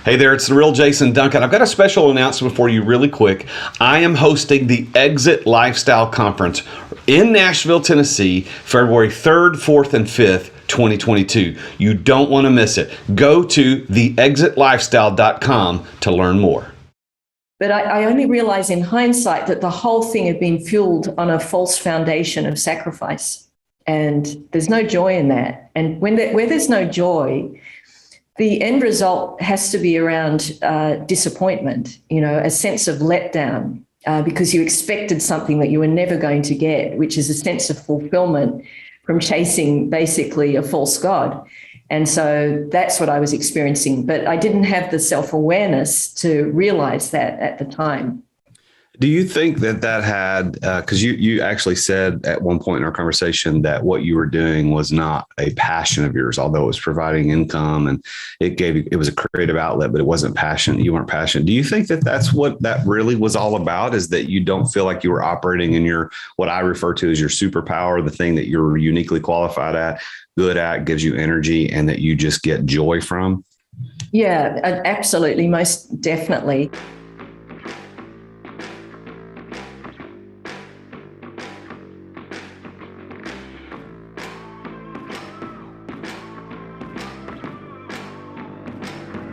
Hey there, it's the real Jason Duncan. I've got a special announcement for you really quick. I am hosting the Exit Lifestyle Conference in Nashville, Tennessee, February 3rd, 4th, and 5th, 2022. You don't want to miss it. Go to theexitlifestyle.com to learn more. But I only realize in hindsight that the whole thing had been fueled on a false foundation of sacrifice. And there's no joy in that. And where there's no joy, the end result has to be around disappointment, a sense of letdown, because you expected something that you were never going to get, which is a sense of fulfillment from chasing basically a false god. And so that's what I was experiencing. But I didn't have the self-awareness to realize that at the time. Do you think that had, because you actually said at one point in our conversation that what you were doing was not a passion of yours, although it was providing income and it was a creative outlet, but it wasn't passion. You weren't passionate. Do you think that that's what that really was all about, is that you don't feel like you were operating in your, what I refer to as your superpower, the thing that you're uniquely qualified at, good at, gives you energy, and that you just get joy from? Yeah, absolutely. Most definitely.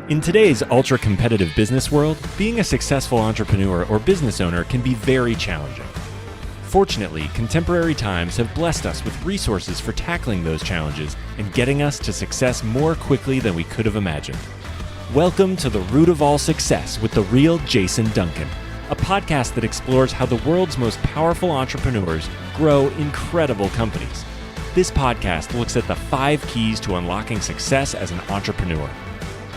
In today's ultra-competitive business world, being a successful entrepreneur or business owner can be very challenging. Fortunately, contemporary times have blessed us with resources for tackling those challenges and getting us to success more quickly than we could have imagined. Welcome to The Root of All Success with the real Jason Duncan, a podcast that explores how the world's most powerful entrepreneurs grow incredible companies. This podcast looks at the 5 keys to unlocking success as an entrepreneur.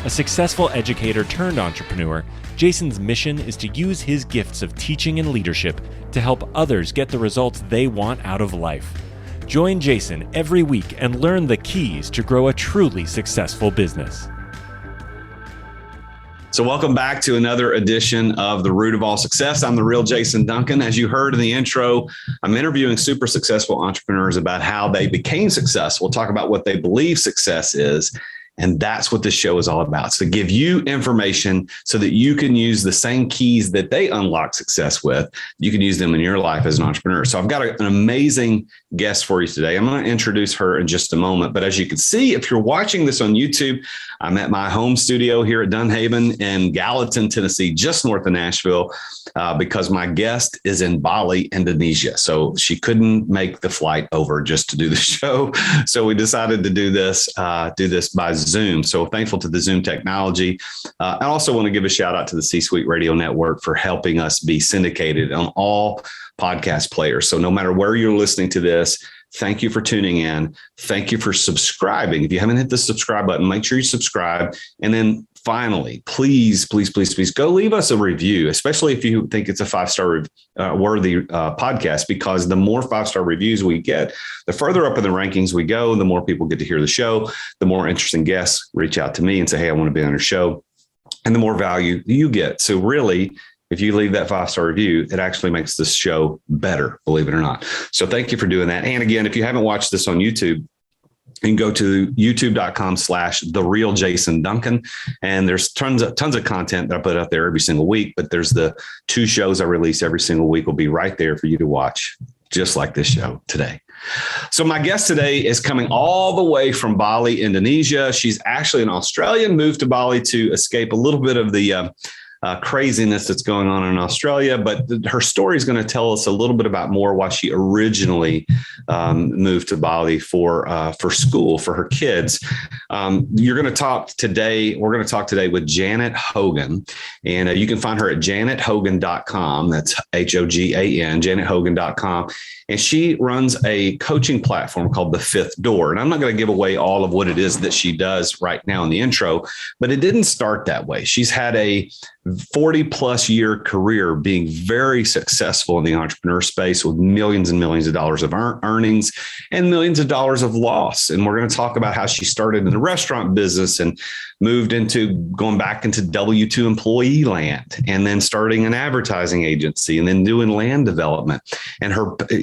A successful educator turned entrepreneur, Jason's mission is to use his gifts of teaching and leadership to help others get the results they want out of life. Join Jason every week and learn the keys to grow a truly successful business. So welcome back to another edition of The Root of All Success. I'm the real Jason Duncan. As you heard in the intro, I'm interviewing super successful entrepreneurs about how they became successful. We'll talk about what they believe success is. And that's what this show is all about. So to give you information so that you can use the same keys that they unlock success with, you can use them in your life as an entrepreneur. So I've got an amazing guest for you today. I'm going to introduce her in just a moment. But as you can see, if you're watching this on YouTube, I'm at my home studio here at Dunhaven in Gallatin, Tennessee, just north of Nashville, because my guest is in Bali, Indonesia. So she couldn't make the flight over just to do the show. So we decided to do this by Zoom. So thankful to the Zoom technology. I also want to give a shout out to the C-Suite Radio Network for helping us be syndicated on all podcast players. So no matter where you're listening to this, thank you for tuning in. Thank you for subscribing. If you haven't hit the subscribe button, make sure you subscribe. And then finally, please go leave us a review, especially if you think it's a 5-star worthy podcast, because the more 5-star reviews we get, the further up in the rankings we go, the more people get to hear the show, the more interesting guests reach out to me and say, hey, I want to be on your show, and the more value you get. So really, if you leave that 5-star review, it actually makes this show better, believe it or not. So thank you for doing that. And again, if you haven't watched this on YouTube, you can go to youtube.com/TheRealJasonDuncan. And there's tons of content that I put out there every single week. But there's the 2 shows I release every single week will be right there for you to watch, just like this show today. So my guest today is coming all the way from Bali, Indonesia. She's actually an Australian, moved to Bali to escape a little bit of the craziness that's going on in Australia, but her story is going to tell us a little bit about more why she originally moved to Bali for school for her kids. We're going to talk today with Janet Hogan, and you can find her at janethogan.com. That's Hogan, janethogan.com. And she runs a coaching platform called The Fifth Door. And I'm not going to give away all of what it is that she does right now in the intro, but it didn't start that way. She's had a 40 plus year career being very successful in the entrepreneur space with millions and millions of dollars of earnings and millions of dollars of loss. And we're going to talk about how she started in the restaurant business and moved into going back into W-2 employee land, and then starting an advertising agency, and then doing land development. And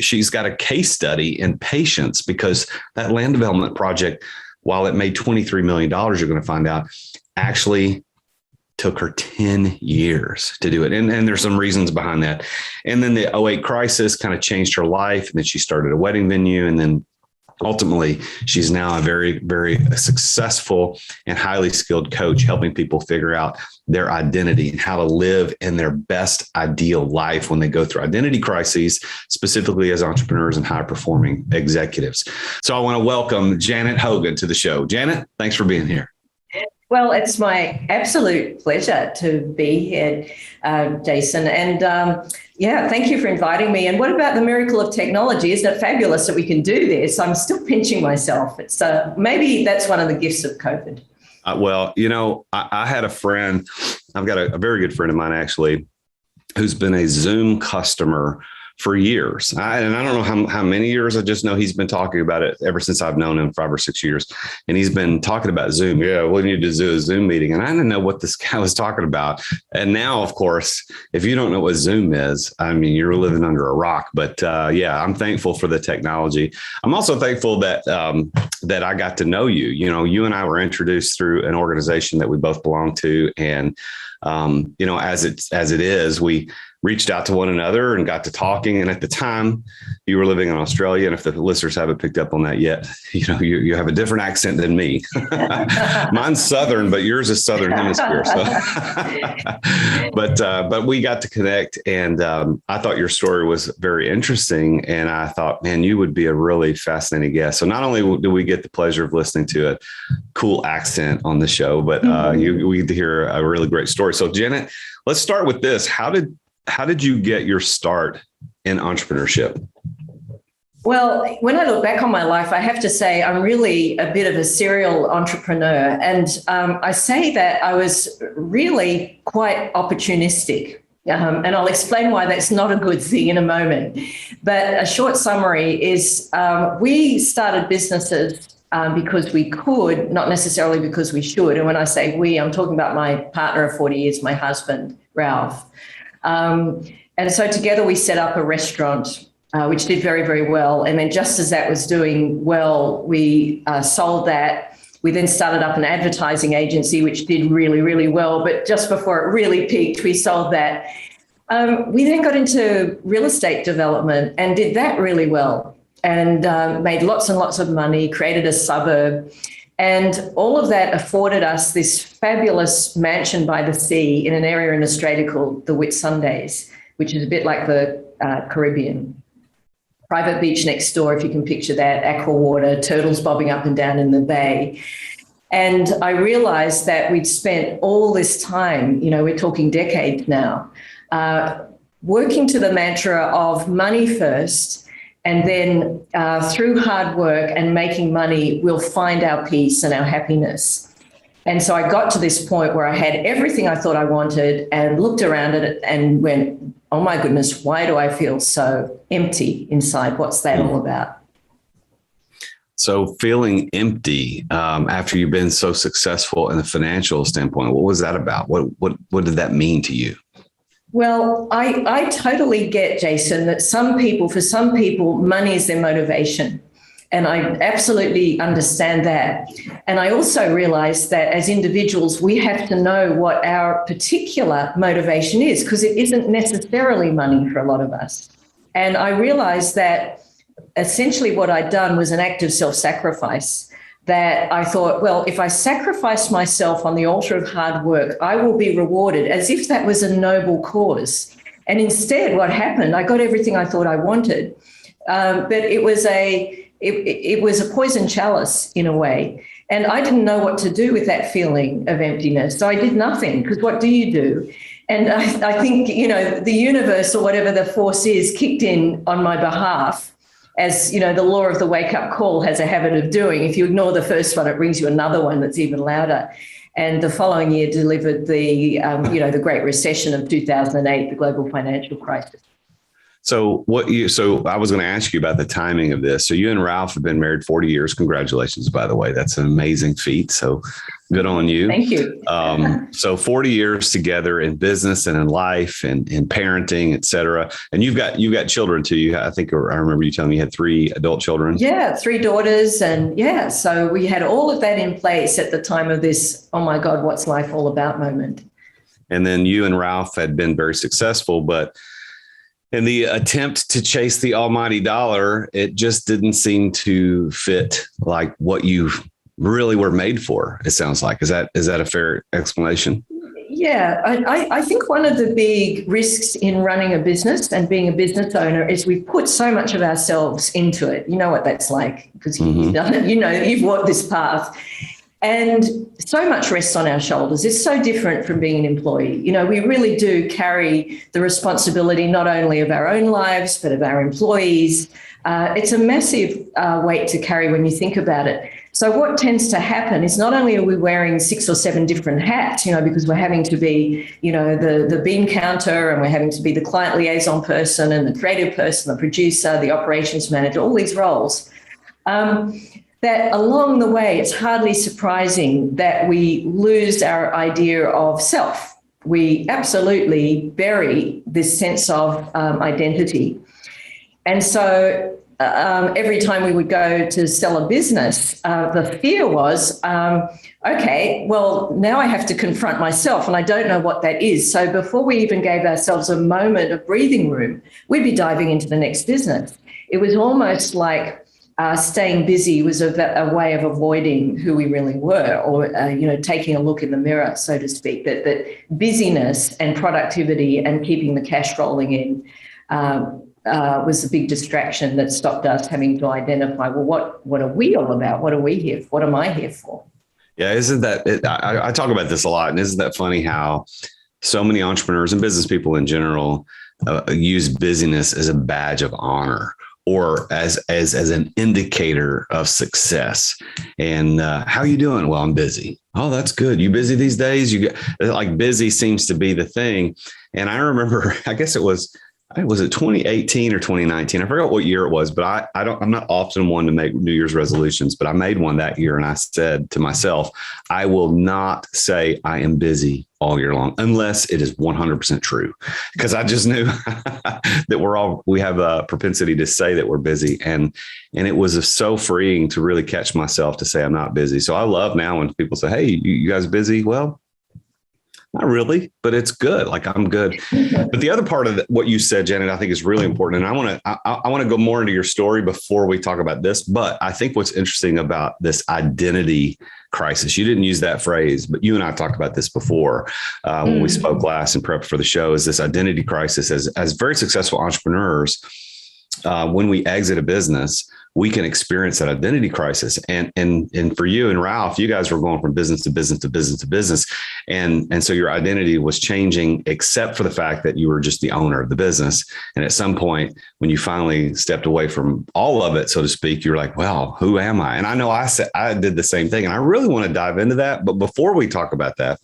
she's got a case study in patience, because that land development project, while it made $23 million, you're going to find out, actually took her 10 years to do it. And there's some reasons behind that. And then the '08 crisis kind of changed her life. And then she started a wedding venue. And then ultimately, she's now a very, very successful and highly skilled coach, helping people figure out their identity and how to live in their best ideal life when they go through identity crises, specifically as entrepreneurs and high performing executives. So I want to welcome Janet Hogan to the show. Janet, thanks for being here. Well, it's my absolute pleasure to be here, Jason. And thank you for inviting me. And what about the miracle of technology? Isn't it fabulous that we can do this? I'm still pinching myself. It's maybe that's one of the gifts of COVID. I had a friend. I've got a very good friend of mine, actually, who's been a Zoom customer for years. I don't know how many years. I just know he's been talking about it ever since I've known him, 5 or 6 years. And he's been talking about Zoom. Yeah, we need to do a Zoom meeting. And I didn't know what this guy was talking about. And now, of course, if you don't know what Zoom is, I mean, you're living under a rock. But I'm thankful for the technology. I'm also thankful that that I got to know you. You know, you and I were introduced through an organization that we both belong to. And, as it is, we reached out to one another and got to talking. And at the time, you were living in Australia. And if the listeners haven't picked up on that yet, you have a different accent than me. Mine's Southern, but yours is Southern Hemisphere. So, but we got to connect, and I thought your story was very interesting. And I thought, man, you would be a really fascinating guest. So not only do we get the pleasure of listening to a cool accent on the show, but we get to hear a really great story. So Janet, let's start with this. How did you get your start in entrepreneurship? Well, when I look back on my life, I have to say I'm really a bit of a serial entrepreneur. And I say that I was really quite opportunistic. And I'll explain why that's not a good thing in a moment. But a short summary is we started businesses because we could, not necessarily because we should. And when I say we, I'm talking about my partner of 40 years, my husband, Ralph. And so together we set up a restaurant, which did very, very well. And then just as that was doing well, we sold that. We then started up an advertising agency, which did really, really well. But just before it really peaked, we sold that. We then got into real estate development and did that really well, and made lots and lots of money, created a suburb. And all of that afforded us this fabulous mansion by the sea in an area in Australia called the Whitsundays, which is a bit like the Caribbean. Private beach next door, if you can picture that, aqua water, turtles bobbing up and down in the bay. And I realized that we'd spent all this time, we're talking decades now, working to the mantra of money first. And then through hard work and making money, we'll find our peace and our happiness. And so I got to this point where I had everything I thought I wanted and looked around at it and went, oh my goodness, why do I feel so empty inside? What's that all about? So feeling empty after you've been so successful in the financial standpoint, what was that about? What did that mean to you? Well, I totally get, Jason, that for some people, money is their motivation. And I absolutely understand that. And I also realize that as individuals, we have to know what our particular motivation is, because it isn't necessarily money for a lot of us. And I realized that essentially what I'd done was an act of self-sacrifice. That I thought, well, if I sacrifice myself on the altar of hard work, I will be rewarded, as if that was a noble cause. And instead, what happened, I got everything I thought I wanted, but it was a poison chalice in a way. And I didn't know what to do with that feeling of emptiness. So I did nothing, because what do you do? And I think, the universe or whatever the force is kicked in on my behalf. As the law of the wake-up call has a habit of doing. If you ignore the first one, it brings you another one that's even louder. And the following year delivered the Great Recession of 2008, the global financial crisis. So I was going to ask you about the timing of this. So you and Ralph have been married 40 years. Congratulations, by the way. That's an amazing feat. So good on you. Thank you. So 40 years together in business and in life and in parenting, et cetera. And you've got children too. I remember you telling me you had 3 adult children. Yeah, 3 daughters. And so we had all of that in place at the time of this, oh my God, what's life all about moment. And then you and Ralph had been very successful, but in the attempt to chase the almighty dollar, it just didn't seem to fit like what you really were made for. It sounds like, is that a fair explanation? Yeah, I think one of the big risks in running a business and being a business owner is we put so much of ourselves into it. You know what that's like because you've done it. You know, you've walked this path. And so much rests on our shoulders. It's so different from being an employee. You know, we really do carry the responsibility not only of our own lives, but of our employees. It's a massive weight to carry when you think about it. So what tends to happen is not only are we wearing 6 or 7 different hats, you know, because we're having to be, you know, the bean counter, and we're having to be the client liaison person and the creative person, the producer, the operations manager, all these roles. That along the way, it's hardly surprising that we lose our idea of self. We absolutely bury this sense of identity. And so every time we would go to sell a business, the fear was, okay, well, now I have to confront myself and I don't know what that is. So before we even gave ourselves a moment of breathing room, we'd be diving into the next business. It was almost like staying busy was a way of avoiding who we really were, or you know, taking a look in the mirror, so to speak. That busyness and productivity and keeping the cash rolling in was a big distraction that stopped us having to identify, well, what are we all about? What are we here for? What am I here for? Yeah, isn't that I talk about this a lot, and isn't that funny how so many entrepreneurs and business people in general use busyness as a badge of honor, or as an indicator of success. And how are you doing? Well, I'm busy. Oh, that's good. You busy these days? You get like busy seems to be the thing. And I remember, I guess was it 2018 or 2019? I forgot what year it was, but I'm not often one to make New Year's resolutions, but I made one that year. And I said to myself, I will not say I am busy all year long unless it is 100% true, because I just knew that we have a propensity to say that we're busy. And it was so freeing to really catch myself to say I'm not busy. So I love now when people say, hey, you guys busy? Well, not really, but it's good. Like I'm good. But the other part of what you said, Janet, I think is really important. And I want to go more into your story before we talk about this. But I think what's interesting about this identity crisis, you didn't use that phrase, but you and I talked about this before when we spoke last and prepped for the show, is this identity crisis as very successful entrepreneurs. When we exit a business, we can experience that identity crisis. And for you and Ralph, you guys were going from business to business to business to business. And so your identity was changing, except for the fact that you were just the owner of the business. And at some point, when you finally stepped away from all of it, so to speak, you're like, well, who am I? And I know I did the same thing. And I really want to dive into that. But before we talk about that,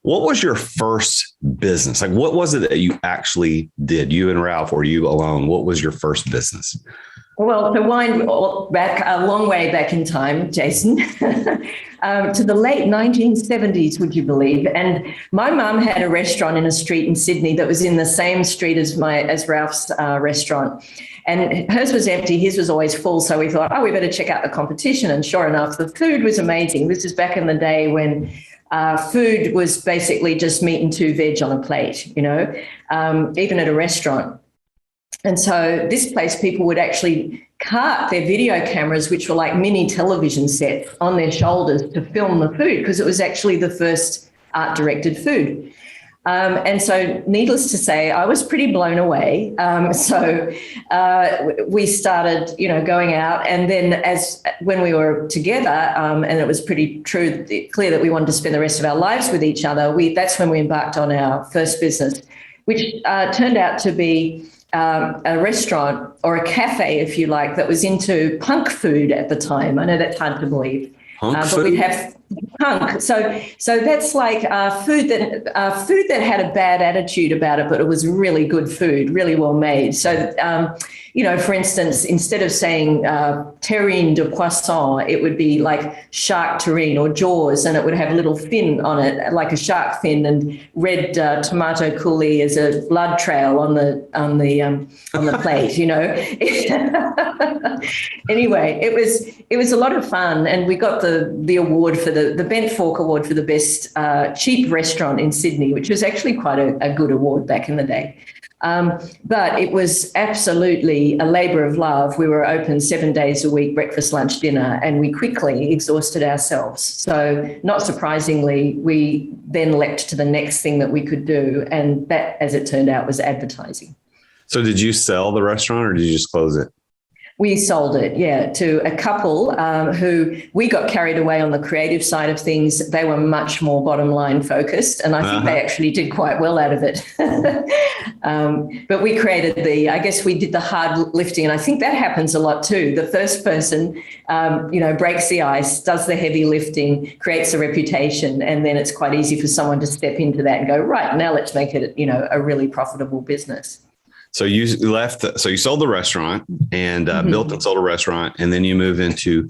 what was your first business? Like, what was it that you actually did, you and Ralph, or you alone? What was your first business? Well, to wind back a long way back in time, Jason, to the late 1970s, would you believe? And my mum had a restaurant in a street in Sydney that was in the same street as Ralph's restaurant. And hers was empty, his was always full. So we thought, we better check out the competition. And sure enough, the food was amazing. This is back in the day when food was basically just meat and 2 veg on a plate, you know, even at a restaurant. And so this place, people would actually cart their video cameras, which were like mini television sets, on their shoulders to film the food, because it was actually the first art-directed food. And so needless to say, I was pretty blown away. So we started, you know, going out. And then when we were together, and it was pretty clear that we wanted to spend the rest of our lives with each other, that's when we embarked on our first business, which turned out to be a restaurant, or a cafe, if you like, that was into punk food at the time. I know that's hard to believe, but we'd have punk. So that's like food that had a bad attitude about it, but it was really good food, really well made. So for instance, instead of saying terrine de poisson, it would be like shark terrine or jaws, and it would have a little fin on it, like a shark fin, and red tomato coulis as a blood trail on the plate. Anyway, it was a lot of fun, and we got the award for the Bent Fork Award for the best cheap restaurant in Sydney, which was actually quite a good award back in the day. But it was absolutely a labour of love. We were open 7 days a week, breakfast, lunch, dinner, and we quickly exhausted ourselves. So not surprisingly, we then leapt to the next thing that we could do. And that, as it turned out, was advertising. So did you sell the restaurant or did you just close it? We sold it, to a couple who we got carried away on the creative side of things. They were much more bottom line focused, and I think they actually did quite well out of it. But we created we did the hard lifting, and I think that happens a lot too. The first person, breaks the ice, does the heavy lifting, creates a reputation, and then it's quite easy for someone to step into that and go, right, now let's make it, a really profitable business. So you sold the restaurant and built and sold a restaurant, and then you move into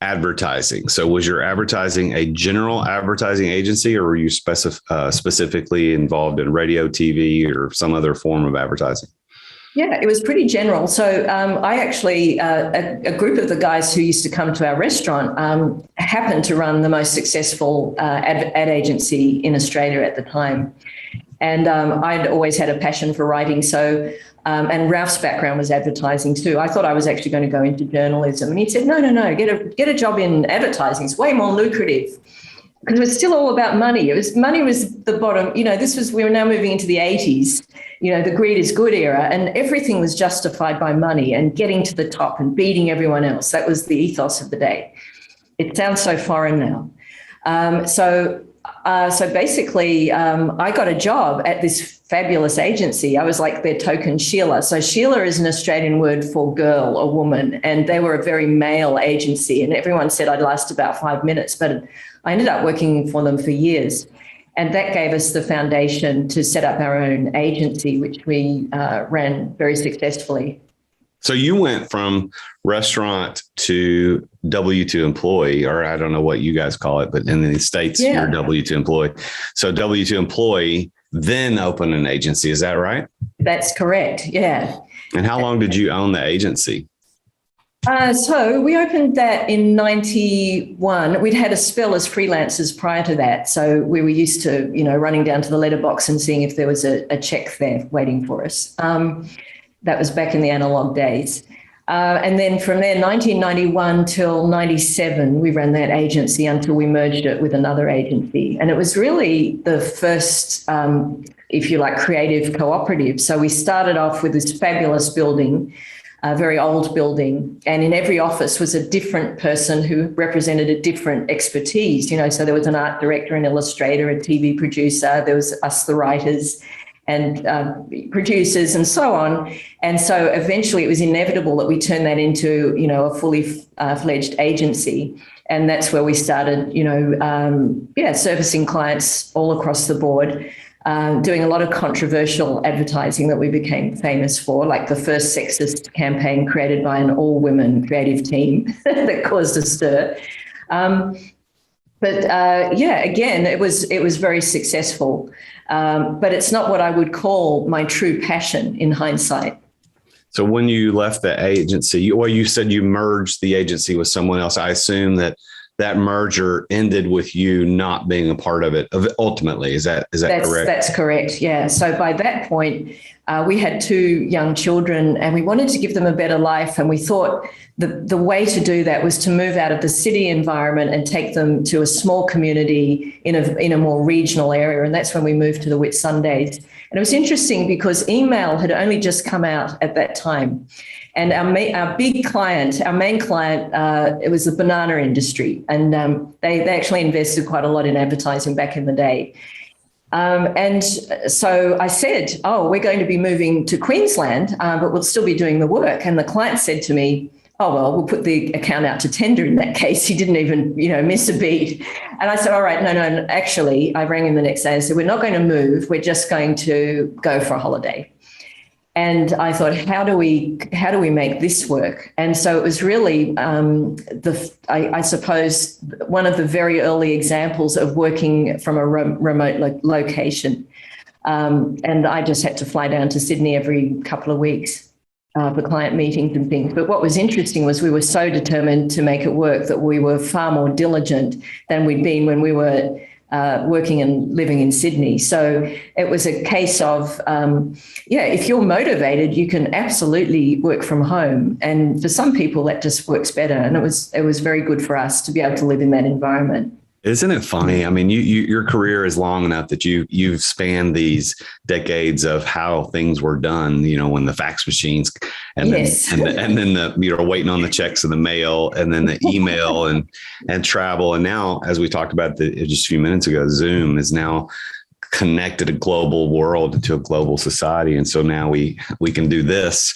advertising. So was your advertising a general advertising agency, or were you specifically involved in radio, TV, or some other form of advertising? Yeah, it was pretty general. So I actually, a group of the guys who used to come to our restaurant happened to run the most successful ad agency in Australia at the time. And I'd always had a passion for writing. So, and Ralph's background was advertising too. I thought I was actually going to go into journalism. And he said, no, get a job in advertising. It's way more lucrative. Because it was still all about money. Money was the bottom. We were now moving into the 80s, the greed is good era, and everything was justified by money and getting to the top and beating everyone else. That was the ethos of the day. It sounds so foreign now. So basically, I got a job at this fabulous agency. I was like their token Sheila. So Sheila is an Australian word for girl or woman, and they were a very male agency, and everyone said I'd last about 5 minutes, but I ended up working for them for years. And that gave us the foundation to set up our own agency, which we ran very successfully. So you went from restaurant to W-2 employee, or I don't know what you guys call it, but in the States, you're W-2 employee. So W-2 employee, then open an agency. Is that right? That's correct. Yeah. And how long did you own the agency? So we opened that in 91. We'd had a spell as freelancers prior to that. So we were used to, running down to the letterbox and seeing if there was a check there waiting for us. That was back in the analog days. And then from there, 1991 till 97, we ran that agency until we merged it with another agency. And it was really the first, if you like, creative cooperative. So we started off with this fabulous building, a very old building, and in every office was a different person who represented a different expertise. So there was an art director, an illustrator, a TV producer, there was us, the writers, and producers and so on. And so eventually it was inevitable that we turned that into, a fully fledged agency. And that's where we started, servicing clients all across the board, doing a lot of controversial advertising that we became famous for, like the first sexist campaign created by an all-women creative team that caused a stir. Again, it was very successful. But it's not what I would call my true passion in hindsight. So when you left the agency, you said you merged the agency with someone else. I assume that merger ended with you not being a part of it ultimately. Is that correct? That's correct. Yeah. So by that point, we had 2 young children and we wanted to give them a better life. And we thought the way to do that was to move out of the city environment and take them to a small community in a more regional area. And that's when we moved to the Whitsundays. And it was interesting because email had only just come out at that time. And our big client, our main client, it was the banana industry. And they actually invested quite a lot in advertising back in the day. And so I said, we're going to be moving to Queensland, but we'll still be doing the work. And the client said to me, we'll put the account out to tender in that case. He didn't even, miss a beat. And I said, all right, no, actually, I rang him the next day and said, we're not going to move. We're just going to go for a holiday. And I thought, how do we make this work? And so it was really I suppose one of the very early examples of working from a remote location. And I just had to fly down to Sydney every couple of weeks for client meetings and things. But what was interesting was we were so determined to make it work that we were far more diligent than we'd been when we were working and living in Sydney. So it was a case of, if you're motivated, you can absolutely work from home. And for some people, that just works better. And it was very good for us to be able to live in that environment. Isn't it funny? I mean, your career is long enough that you've spanned these decades of how things were done, when the fax machines and yes. then you're waiting on the checks in the mail and then the email and travel. And now, as we talked about just a few minutes ago, Zoom is now connected a global world to a global society. And so now we can do this,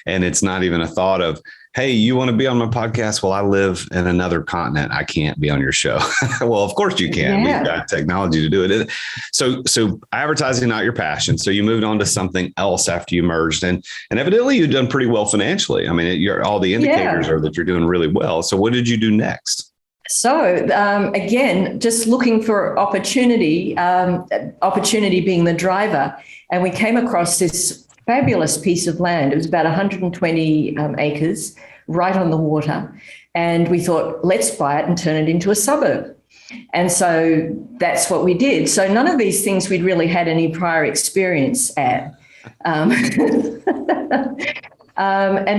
and it's not even a thought of, hey, you want to be on my podcast? Well, I live in another continent. I can't be on your show. Well, of course you can. Yeah. We've got technology to do it. So advertising, not your passion. So you moved on to something else after you merged, and evidently you've done pretty well financially. I mean, all the indicators are that you're doing really well. So what did you do next? So again, just looking for opportunity being the driver. And we came across this fabulous piece of land. It was about 120 acres right on the water. And we thought, let's buy it and turn it into a suburb. And so that's what we did. So none of these things we'd really had any prior experience at. And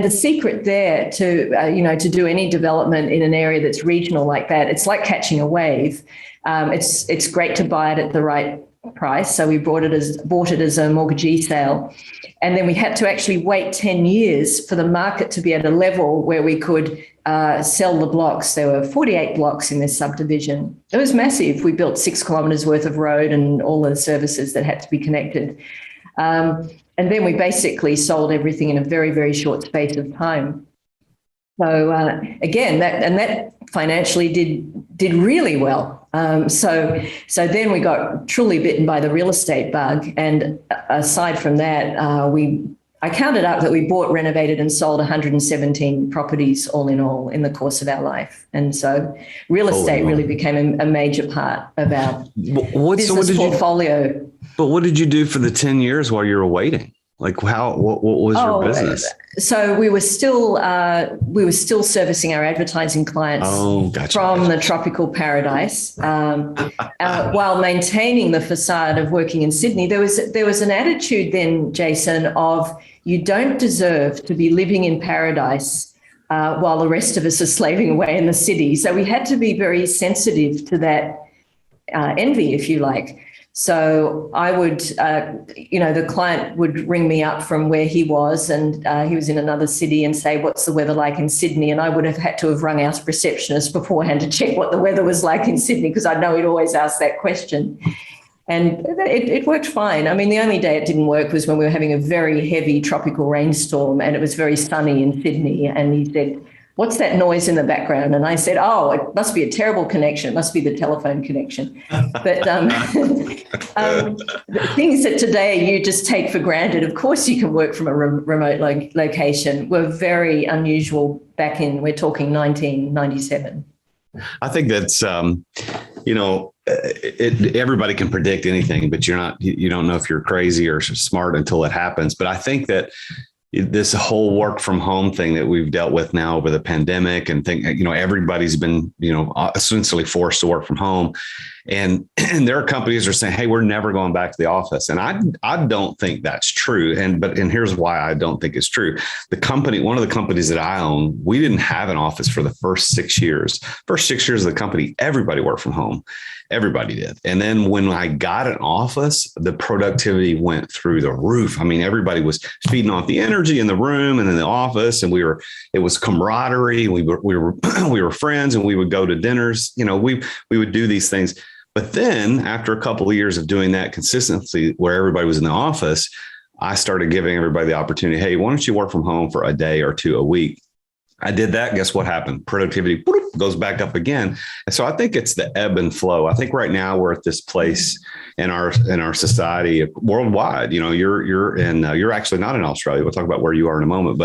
the secret there to do any development in an area that's regional like that, it's like catching a wave. It's great to buy it at the right price. So we bought it as a mortgagee sale. And then we had to actually wait 10 years for the market to be at a level where we could sell the blocks. There were 48 blocks in this subdivision. It was massive. We built 6 kilometres worth of road and all the services that had to be connected. And then we basically sold everything in a very, very short space of time. So again, that financially did really well. So then we got truly bitten by the real estate bug. And aside from that, I counted up that we bought, renovated, and sold 117 properties all in the course of our life. And so real estate really became a major part of our business portfolio. But what did you do for the 10 years while you were waiting? Like what was your business? So we were still servicing our advertising clients from the tropical paradise, while maintaining the facade of working in Sydney. There was an attitude then, Jason, of you don't deserve to be living in paradise while the rest of us are slaving away in the city. So we had to be very sensitive to that envy, if you like. So I would, the client would ring me up from where he was, and he was in another city, and say, what's the weather like in Sydney? And I would have had to have rung our receptionist beforehand to check what the weather was like in Sydney, because I know he'd always ask that question. And it worked fine. I mean, the only day it didn't work was when we were having a very heavy tropical rainstorm and it was very sunny in Sydney. And he said, what's that noise in the background? And I said, oh, it must be a terrible connection. It must be the telephone connection. But things that today you just take for granted, of course you can work from a remote location, were very unusual back in, we're talking 1997. I think that's, everybody can predict anything, but you don't know if you're crazy or smart until it happens. But I think that this whole work from home thing that we've dealt with now over the pandemic and everybody's been, essentially forced to work from home. And there are companies that are saying, hey, we're never going back to the office. And I don't think that's true. And here's why I don't think it's true. One of the companies that I own, we didn't have an office for the first 6 years. First 6 years of the company, everybody worked from home. Everybody did. And then when I got an office, the productivity went through the roof. I mean, everybody was feeding off the energy in the room and in the office. And it was camaraderie. We were friends, and we would go to dinners. We would do these things. But then after a couple of years of doing that consistently, where everybody was in the office, I started giving everybody the opportunity. Hey, why don't you work from home for a day or two a week? I did that. Guess what happened? Productivity goes back up again. And so I think it's the ebb and flow. I think right now we're at this place in our society worldwide. You know, you're actually not in Australia. We'll talk about where you are in a moment,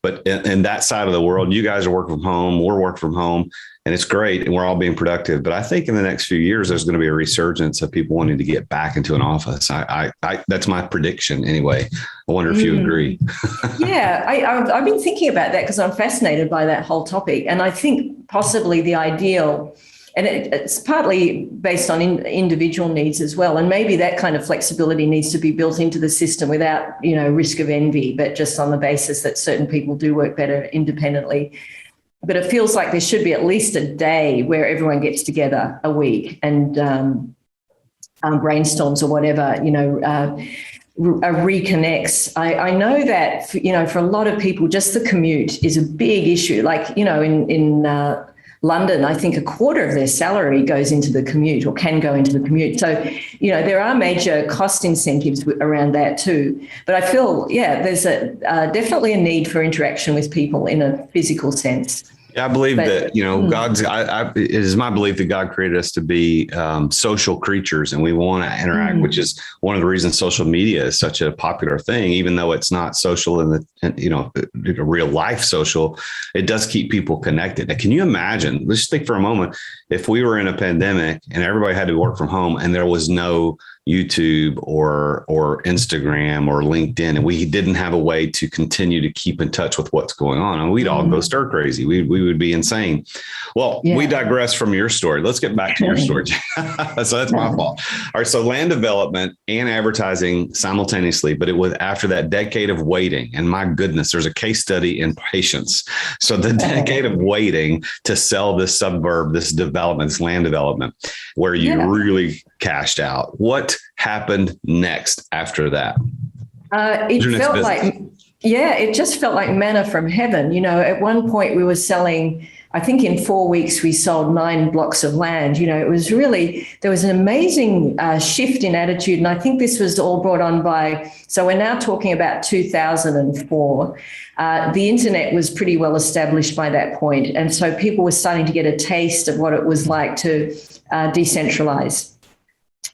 but in that side of the world, you guys are working from home. We're working from home. And it's great, and we're all being productive. But I think in the next few years, there's going to be a resurgence of people wanting to get back into an office. I that's my prediction anyway. I wonder if you agree. Yeah, I've been thinking about that because I'm fascinated by that whole topic. And I think possibly the ideal, and it's partly based on individual needs as well. And maybe that kind of flexibility needs to be built into the system without, risk of envy, but just on the basis that certain people do work better independently. But it feels like there should be at least a day where everyone gets together a week and brainstorms or whatever, reconnects. I know that, for a lot of people, just the commute is a big issue. Like, in London, I think a quarter of their salary goes into the commute or can go into the commute. So, there are major cost incentives around that too. But I feel, there's definitely a need for interaction with people in a physical sense. Yeah, I believe that, it is my belief that God created us to be social creatures, and we want to interact, which is one of the reasons social media is such a popular thing, even though it's not social in the real life social, it does keep people connected. Now, can you imagine, let's just think for a moment, if we were in a pandemic and everybody had to work from home and there was no YouTube or Instagram or LinkedIn, and we didn't have a way to continue to keep in touch with what's going on, and we'd all go stir crazy. We would be insane. Well, we digress from your story. Let's get back to your story. So that's my fault. All right. So land development and advertising simultaneously, but it was after that decade of waiting. And my goodness, there's a case study in patience. So the decade of waiting to sell this suburb, this development, this land development, where you really cashed out. What happened next after that? It just felt like manna from heaven. At one point we were selling, I think in 4 weeks we sold 9 blocks of land. It was really, there was an amazing shift in attitude. And I think this was all brought on by, so we're now talking about 2004. The internet was pretty well established by that point. And so people were starting to get a taste of what it was like to decentralize.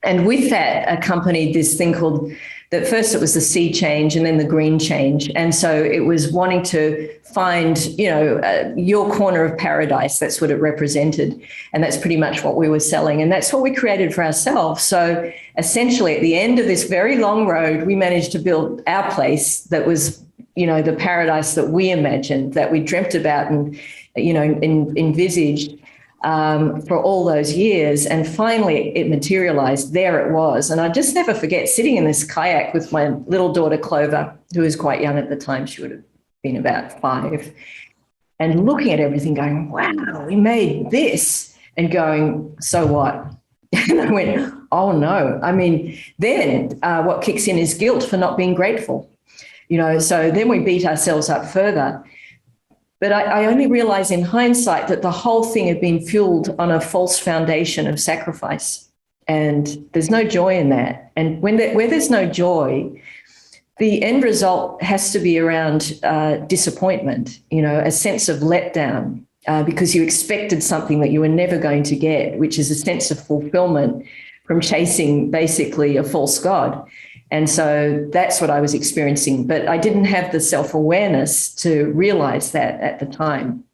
And with that accompanied this thing called, that first it was the sea change and then the green change. And so it was wanting to find, your corner of paradise. That's what it represented. And that's pretty much what we were selling. And that's what we created for ourselves. So essentially at the end of this very long road, we managed to build our place that was, the paradise that we imagined, that we dreamt about and, envisaged. For all those years. And finally it materialized. There it was. And I just never forget sitting in this kayak with my little daughter, Clover, who was quite young at the time. She would have been about 5, and looking at everything going, wow, we made this, and going, so what? And I went, oh no. I mean, then what kicks in is guilt for not being grateful, so then we beat ourselves up further. But I only realize in hindsight that the whole thing had been fueled on a false foundation of sacrifice. And there's no joy in that. And where there's no joy, the end result has to be around disappointment, a sense of letdown, because you expected something that you were never going to get, which is a sense of fulfillment from chasing basically a false god. And so that's what I was experiencing, but I didn't have the self-awareness to realize that at the time.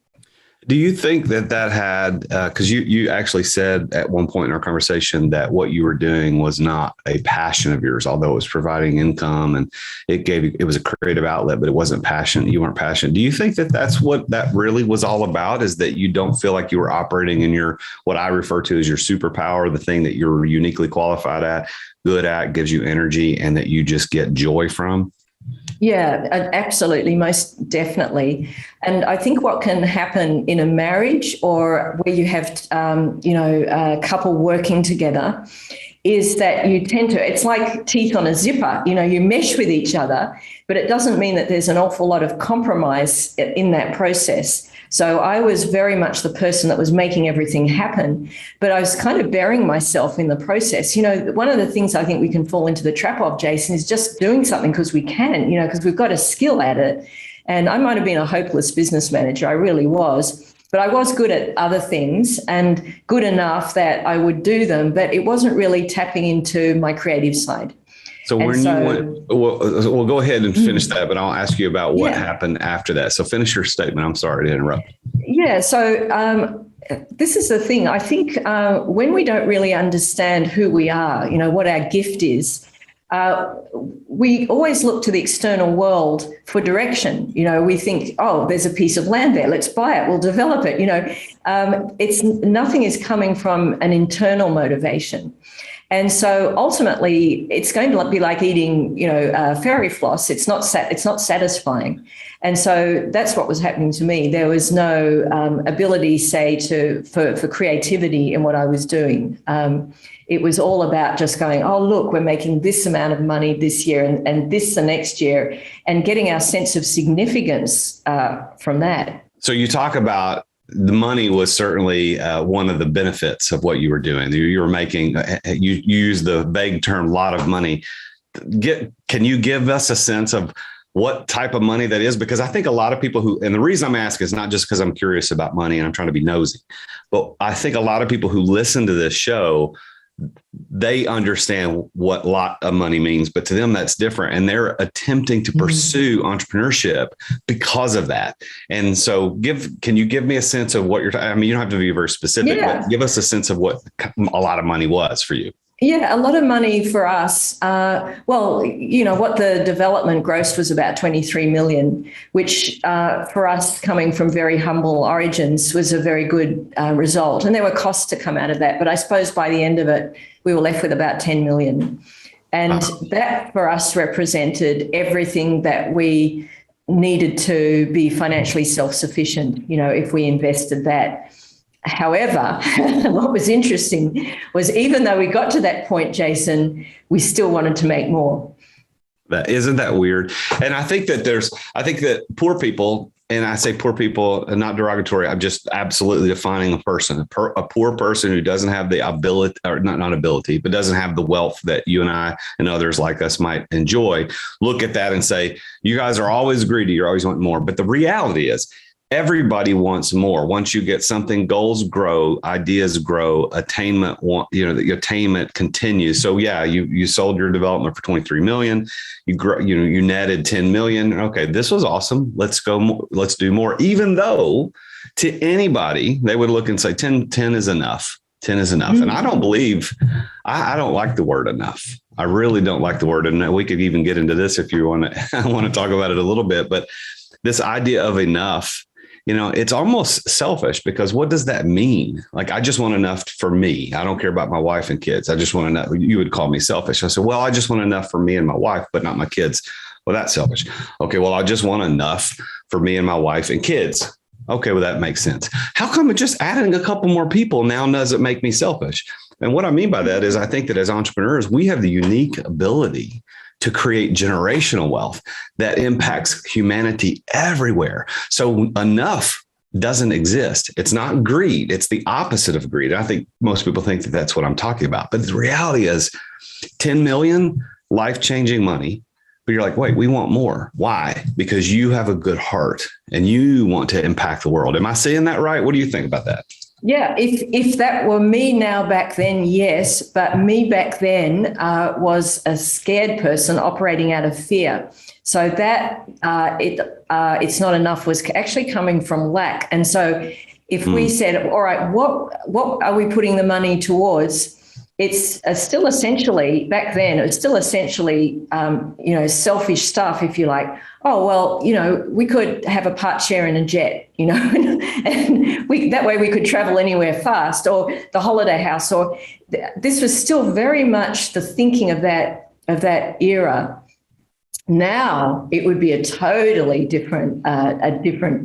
Do you think that had, because you actually said at one point in our conversation that what you were doing was not a passion of yours, although it was providing income and it was a creative outlet, but it wasn't passion. You weren't passionate. Do you think that that's what that really was all about, is that you don't feel like you were operating in your, what I refer to as your superpower, the thing that you're uniquely qualified at, good at, gives you energy, and that you just get joy from? Yeah, absolutely, most definitely. And I think what can happen in a marriage or where you have, a couple working together is that you tend to, it's like teeth on a zipper, you mesh with each other, but it doesn't mean that there's an awful lot of compromise in that process. So I was very much the person that was making everything happen, but I was kind of burying myself in the process. One of the things I think we can fall into the trap of, Jason, is just doing something because we can, because we've got a skill at it. And I might have been a hopeless business manager. I really was. But I was good at other things and good enough that I would do them, but it wasn't really tapping into my creative side. So when you went, we'll go ahead and finish that, but I'll ask you about what happened after that. So finish your statement. I'm sorry to interrupt. Yeah. So this is the thing. I think when we don't really understand who we are, what our gift is, we always look to the external world for direction. We think, oh, there's a piece of land there. Let's buy it. We'll develop it. It's nothing is coming from an internal motivation. And so ultimately, it's going to be like eating, fairy floss. It's not satisfying. And so that's what was happening to me. There was no ability, say, for creativity in what I was doing. It was all about just going, oh, look, we're making this amount of money this year and this the next year, and getting our sense of significance from that. So you talk about the money was certainly one of the benefits of what you were doing. You were making, you use the vague term, lot of money. Can you give us a sense of what type of money that is? Because I think a lot of people and the reason I'm asking is not just because I'm curious about money and I'm trying to be nosy, but I think a lot of people who listen to this show, they understand what lot of money means, but to them that's different. And they're attempting to pursue entrepreneurship because of that. And so can you give me a sense of what you don't have to be very specific, but give us a sense of what a lot of money was for you. Yeah, a lot of money for us. What the development gross was about 23 million, which for us coming from very humble origins was a very good result. And there were costs to come out of that. But I suppose by the end of it, we were left with about 10 million. And that for us represented everything that we needed to be financially self-sufficient, if we invested that. However, what was interesting was even though we got to that point, Jason, we still wanted to make more. Isn't that weird? And I think that poor people, and I say poor people, not derogatory, I'm just absolutely defining a person, a poor person who doesn't have the ability, or not ability, but doesn't have the wealth that you and I and others like us might enjoy, look at that and say, you guys are always greedy. You're always wanting more. But the reality is, everybody wants more. Once you get something, goals grow, ideas grow, the attainment continues. So you sold your development for 23 million. You netted 10 million. Okay, this was awesome. Let's go. Let's do more. Even though to anybody, they would look and say 10 is enough. 10 is enough. And I don't like the word enough. I really don't like the word. And we could even get into this if you want to, I want to talk about it a little bit, but this idea of enough, it's almost selfish, because what does that mean? Like, I just want enough for me. I don't care about my wife and kids. I just want enough. You would call me selfish. I said, well, I just want enough for me and my wife, but not my kids. Well, that's selfish. Okay. Well, I just want enough for me and my wife and kids. Okay. Well, that makes sense. How come just adding a couple more people now doesn't make me selfish? And what I mean by that is, I think that as entrepreneurs, we have the unique ability to create generational wealth that impacts humanity everywhere. So enough doesn't exist. It's not greed. It's the opposite of greed. I think most people think that that's what I'm talking about. But the reality is 10 million, life-changing money. But you're like, wait, we want more. Why? Because you have a good heart and you want to impact the world. Am I saying that right? What do you think about that? Yeah, if that were me now back then, yes. But me back then was a scared person operating out of fear. So that it's not enough was actually coming from lack. And so if we said, all right, what are we putting the money towards? It's still essentially, back then, it's still essentially, selfish stuff, if you like. Oh, well, we could have a part share in a jet, and that way we could travel anywhere fast, or the holiday house, or this was still very much the thinking of that era. Now it would be a totally different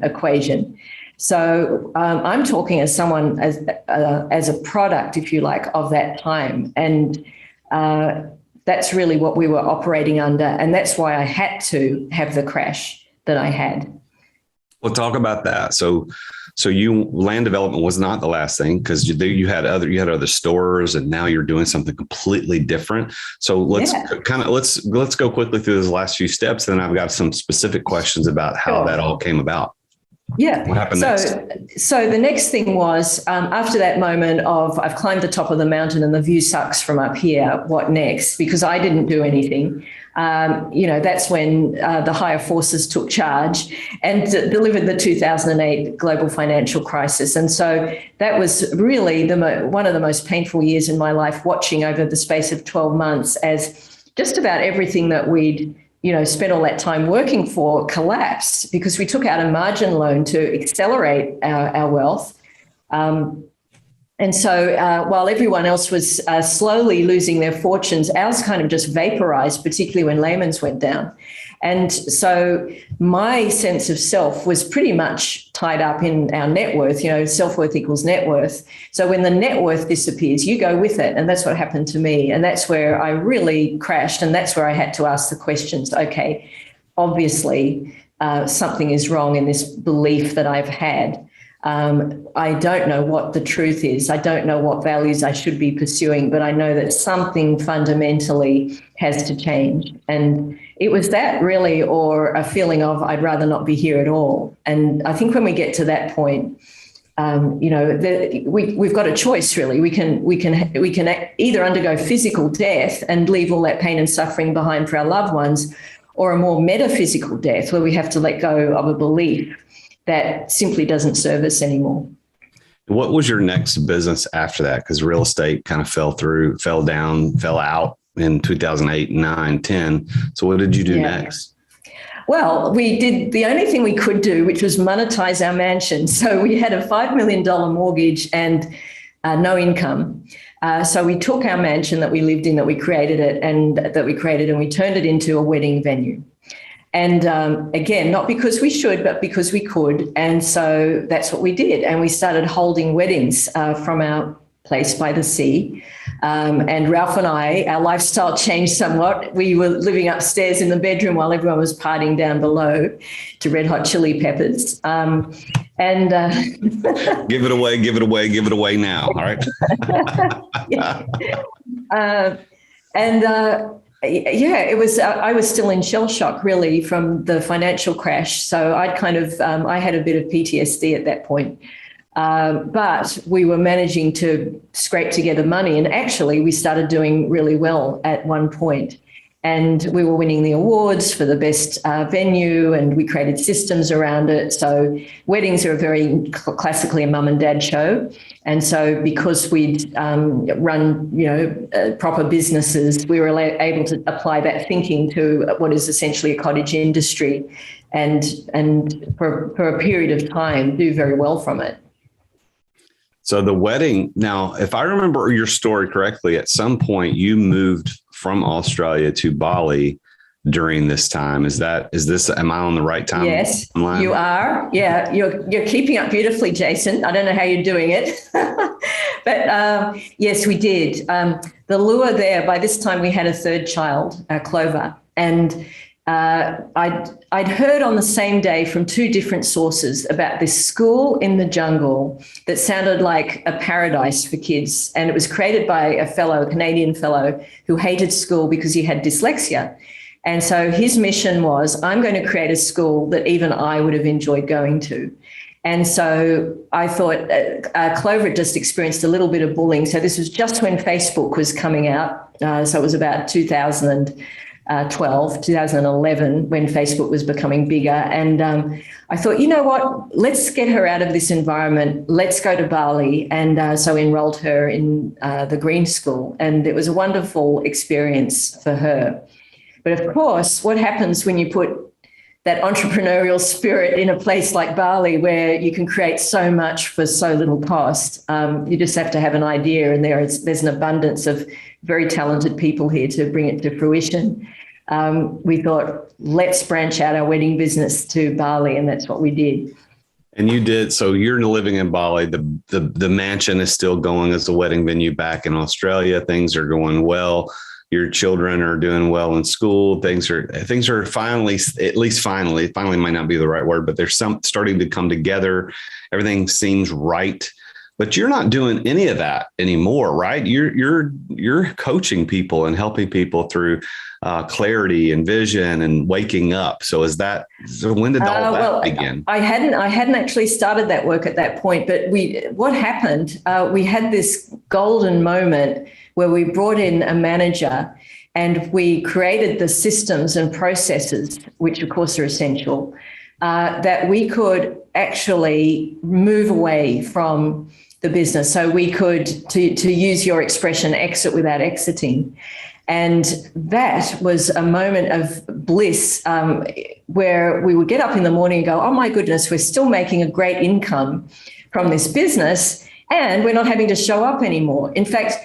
equation. So I'm talking as someone as a product, if you like, of that time. And that's really what we were operating under. And that's why I had to have the crash that I had. Well, talk about that. So you land development was not the last thing, because you had other stores, and now you're doing something completely different. So let's go quickly through those last few steps. Then I've got some specific questions about how that all came about. Yeah. What happened next? So the next thing was, after that moment of I've climbed the top of the mountain and the view sucks from up here, what next? Because I didn't do anything. That's when the higher forces took charge and delivered the 2008 global financial crisis. And so that was really one of the most painful years in my life, watching over the space of 12 months as just about everything that we'd spent all that time working for collapsed, because we took out a margin loan to accelerate our wealth. And so while everyone else was slowly losing their fortunes, ours kind of just vaporized, particularly when Lehman's went down. And so my sense of self was pretty much tied up in our net worth. Self-worth equals net worth. So when the net worth disappears, you go with it. And that's what happened to me. And that's where I really crashed. And that's where I had to ask the questions. Okay, obviously something is wrong in this belief that I've had. I don't know what the truth is. I don't know what values I should be pursuing, but I know that something fundamentally has to change. And it was that really, or a feeling of I'd rather not be here at all. And I think when we get to that point, we've got a choice really. We can either undergo physical death and leave all that pain and suffering behind for our loved ones, or a more metaphysical death where we have to let go of a belief that simply doesn't serve us anymore. What was your next business after that? Because real estate kind of fell out in 2008, 9, 10. So what did you do next? Well, we did the only thing we could do, which was monetize our mansion. So we had a $5 million mortgage and no income. So we took our mansion that we lived in, that we created, and we turned it into a wedding venue. And again, not because we should, but because we could. And so that's what we did. And we started holding weddings from our place by the sea. And Ralph and I, our lifestyle changed somewhat. We were living upstairs in the bedroom while everyone was partying down below to Red Hot Chili Peppers. Give it away now. All right. It was. I was still in shell shock, really, from the financial crash. So I had a bit of PTSD at that point. But we were managing to scrape together money, and actually, we started doing really well at one point. And we were winning the awards for the best venue, and we created systems around it. So weddings are very classically a mum and dad show. And so because we'd run, proper businesses, we were able to apply that thinking to what is essentially a cottage industry, and for a period of time do very well from it. So the wedding, now, if I remember your story correctly, at some point you moved from Australia to Bali during this time. Am I on the right time? Yes, timeline? You are. Yeah, you're keeping up beautifully, Jason. I don't know how you're doing it, but yes, we did. The lure there, by this time we had a third child, Clover, and I'd heard on the same day from two different sources about this school in the jungle that sounded like a paradise for kids. And it was created by a Canadian fellow who hated school because he had dyslexia. And so his mission was, I'm going to create a school that even I would have enjoyed going to. And so I thought Clover had just experienced a little bit of bullying. So this was just when Facebook was coming out. So it was about 2011, when Facebook was becoming bigger. And I thought, you know what, let's get her out of this environment. Let's go to Bali. And so enrolled her in the Green School. And it was a wonderful experience for her. But of course, what happens when you put that entrepreneurial spirit in a place like Bali, where you can create so much for so little cost? You just have to have an idea, and there's an abundance of very talented people here to bring it to fruition. We thought, let's branch out our wedding business to Bali, and that's what we did. And you did. So you're living in Bali. The mansion is still going as a wedding venue back in Australia. Things are going well. your children are doing well in school. Things are finally, at least finally might not be the right word, but there's some starting to come together. Everything seems right. But you're not doing any of that anymore, right? You're coaching people and helping people through clarity and vision and waking up. So when did all that begin? I hadn't actually started that work at that point, but what happened? We had this golden moment where we brought in a manager and we created the systems and processes, which of course are essential, that we could actually move away from the business. So we could, to use your expression, exit without exiting. And that was a moment of bliss where we would get up in the morning and go, oh my goodness, we're still making a great income from this business and we're not having to show up anymore. In fact,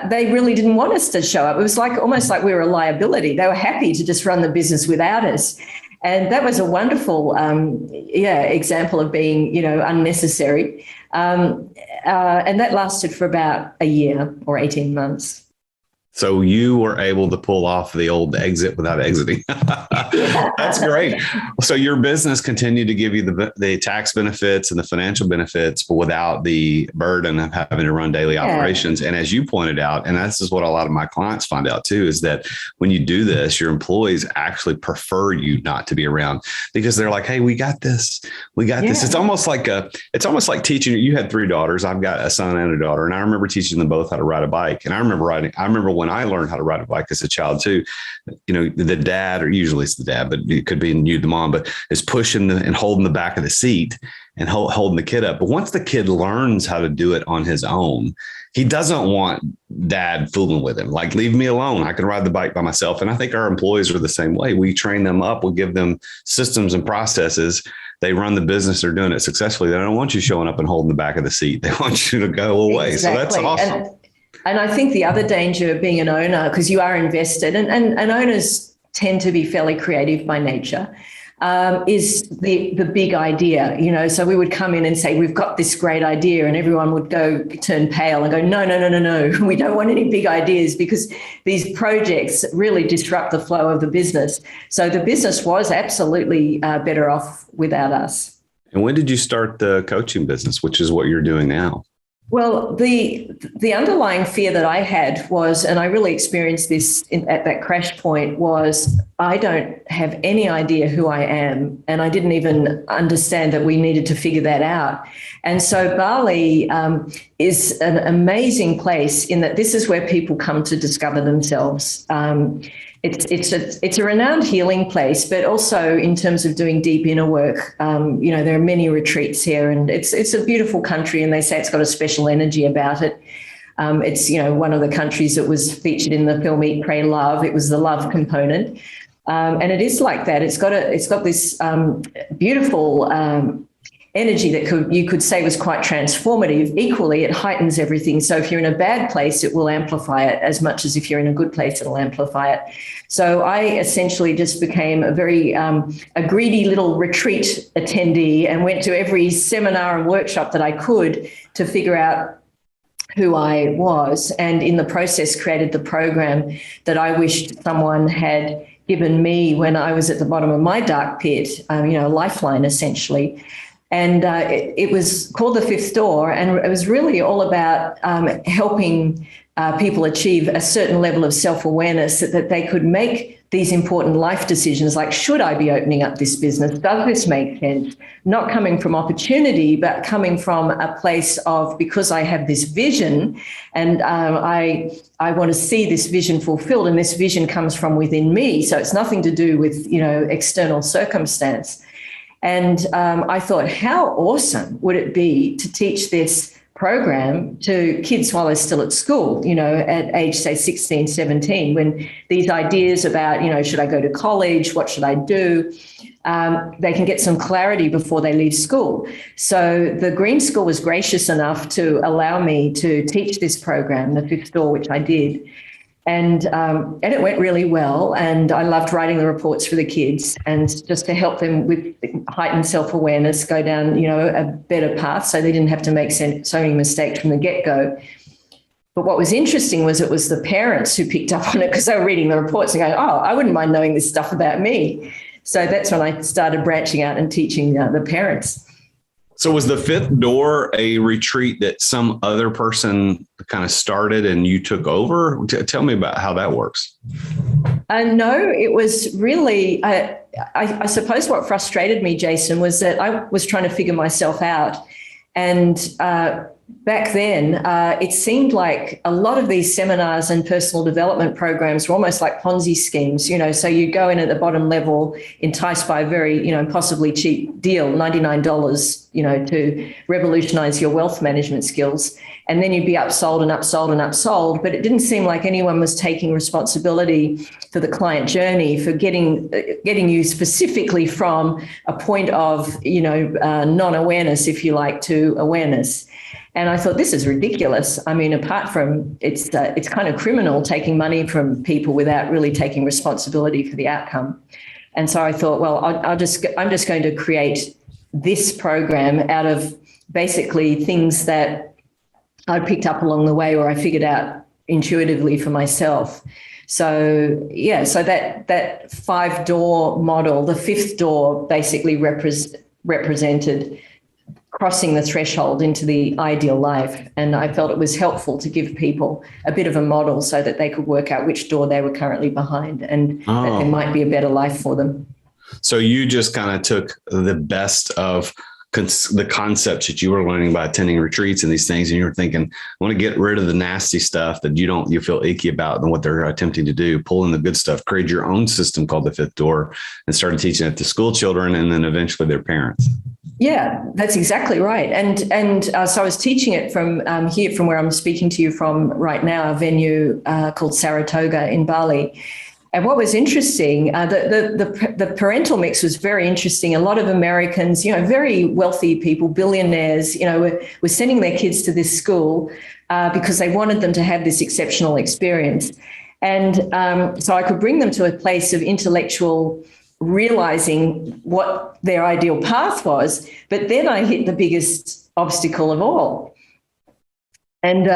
they really didn't want us to show up. It was almost like we were a liability. They were happy to just run the business without us. And that was a wonderful, example of being, unnecessary. And that lasted for about a year or 18 months. So you were able to pull off the old exit without exiting. That's great. So your business continued to give you the tax benefits and the financial benefits, but without the burden of having to run daily operations. And as you pointed out, and this is what a lot of my clients find out too, is that when you do this, your employees actually prefer you not to be around because they're like, hey, we got this. We got this. It's almost like teaching. You had 3 daughters. I've got a son and a daughter. And I remember teaching them both how to ride a bike. And I remember when I learned how to ride a bike as a child too, the dad, or usually it's the dad, but it could be you, the mom, but is pushing and holding the back of the seat and holding the kid up. But once the kid learns how to do it on his own, he doesn't want dad fooling with him. Like, leave me alone. I can ride the bike by myself. And I think our employees are the same way. We train them up. We give them systems and processes. They run the business. They're doing it successfully. They don't want you showing up and holding the back of the seat. They want you to go away. Exactly. So that's awesome. And I think the other danger of being an owner, because you are invested, and owners tend to be fairly creative by nature, is the big idea. So we would come in and say, we've got this great idea, and everyone would turn pale and go, no, we don't want any big ideas, because these projects really disrupt the flow of the business. So the business was absolutely better off without us. And when did you start the coaching business, which is what you're doing now? Well, the underlying fear that I had was, and I really experienced this at that crash point, was I don't have any idea who I am, and I didn't even understand that we needed to figure that out. And so Bali is an amazing place in that this is where people come to discover themselves. It's a renowned healing place, but also in terms of doing deep inner work, there are many retreats here, and it's a beautiful country, and they say it's got a special energy about it. It's one of the countries that was featured in the film Eat, Pray, Love. It was the love component, and it is like that. It's got this beautiful energy that you could say was quite transformative. Equally, it heightens everything. So if you're in a bad place, it will amplify it as much as if you're in a good place, it'll amplify it. So I essentially just became a very a greedy little retreat attendee and went to every seminar and workshop that I could to figure out who I was, and in the process created the program that I wished someone had given me when I was at the bottom of my dark pit, a lifeline essentially. And it was called The Fifth Door, and it was really all about helping people achieve a certain level of self-awareness that they could make these important life decisions, like, should I be opening up this business? Does this make sense? Not coming from opportunity, but coming from a place of, because I have this vision and I want to see this vision fulfilled, and this vision comes from within me. So it's nothing to do with, external circumstance. And I thought, how awesome would it be to teach this program to kids while they're still at school, at age, say, 16, 17, when these ideas about, should I go to college? What should I do? They can get some clarity before they leave school. So the Green School was gracious enough to allow me to teach this program, the Fifth Door, which I did. And it went really well. And I loved writing the reports for the kids, and just to help them with heightened self-awareness, go down, a better path, so they didn't have to make so many mistakes from the get-go. But what was interesting was it was the parents who picked up on it because they were reading the reports and going, oh, I wouldn't mind knowing this stuff about me. So that's when I started branching out and teaching the parents. So was the fifth door a retreat that some other person kind of started and you took over? Tell me about how that works. No, it was really, I suppose what frustrated me, Jason, was that I was trying to figure myself out. And back then, it seemed like a lot of these seminars and personal development programs were almost like Ponzi schemes, so you go in at the bottom level, enticed by a very, possibly cheap deal, $99, to revolutionize your wealth management skills. And then you'd be upsold and upsold and upsold. But it didn't seem like anyone was taking responsibility for the client journey, for getting you specifically from a point of, non-awareness, if you like, to awareness. And I thought, this is ridiculous. I mean, apart from it's kind of criminal taking money from people without really taking responsibility for the outcome. And so I thought, well, I'm just going to create this program out of basically things that I picked up along the way, or I figured out intuitively for myself. So that 5-door model, the fifth door basically represented crossing the threshold into the ideal life. And I felt it was helpful to give people a bit of a model so that they could work out which door they were currently behind and that there might be a better life for them. So you just kind of took the best of the concepts that you were learning by attending retreats and these things, and you were thinking, I want to get rid of the nasty stuff that you feel icky about and what they're attempting to do, pull in the good stuff, create your own system called the fifth door, and started teaching it to school children and then eventually their parents. Yeah, that's exactly right. And so I was teaching it from here, from where I'm speaking to you from right now, a venue called Saratoga in Bali. And what was interesting, the parental mix was very interesting. A lot of Americans, very wealthy people, billionaires, were sending their kids to this school because they wanted them to have this exceptional experience. And so I could bring them to a place of intellectual realizing what their ideal path was. But then I hit the biggest obstacle of all. And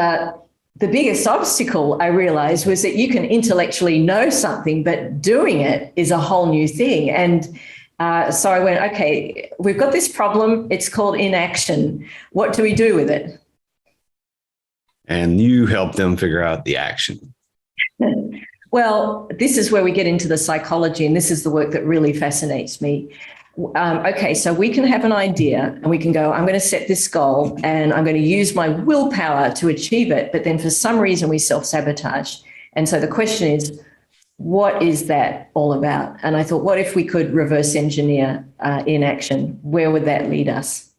the biggest obstacle I realized was that you can intellectually know something, but doing it is a whole new thing. And so I went, okay, we've got this problem. It's called inaction. What do we do with it? And you help them figure out the action. Well, this is where we get into the psychology, and this is the work that really fascinates me. Okay, so we can have an idea and we can go, I'm going to set this goal and I'm going to use my willpower to achieve it. But then for some reason we self-sabotage. And so the question is, what is that all about? And I thought, what if we could reverse engineer inaction? Where would that lead us?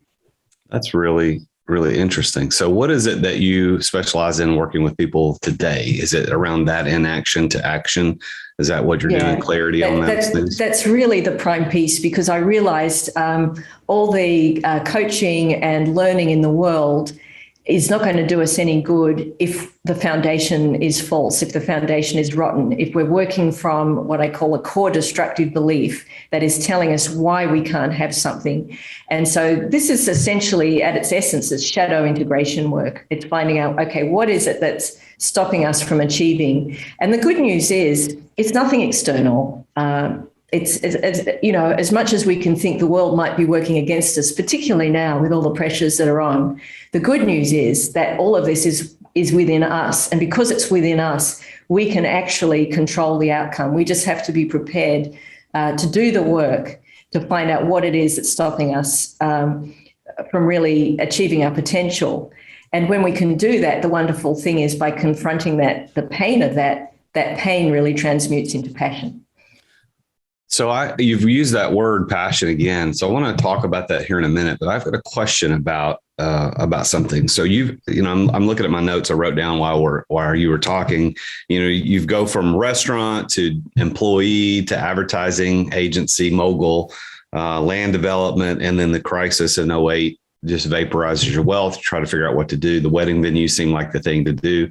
That's really, really interesting. So what is it that you specialize in working with people today? Is it around that inaction to action? Is that what you're doing? Clarity on that? That's really the prime piece, because I realized all the coaching and learning in the world is not going to do us any good if the foundation is false, if the foundation is rotten, if we're working from what I call a core destructive belief that is telling us why we can't have something. And so this is essentially, at its essence, it's shadow integration work. It's finding out, okay, what is it that's stopping us from achieving? And the good news is it's nothing external. It's as much as we can think the world might be working against us, particularly now with all the pressures that are on, the good news is that all of this is within us. And because it's within us, we can actually control the outcome. We just have to be prepared to do the work to find out what it is that's stopping us from really achieving our potential. And when we can do that, the wonderful thing is by confronting the pain of that pain really transmutes into passion. So you've used that word passion again. So I want to talk about that here in a minute, but I've got a question about something. So I'm looking at my notes I wrote down while you were talking. You go from restaurant to employee to advertising agency, mogul, land development, and then the crisis in 2008 just vaporizes your wealth. Try to figure out what to do. The wedding venue seemed like the thing to do.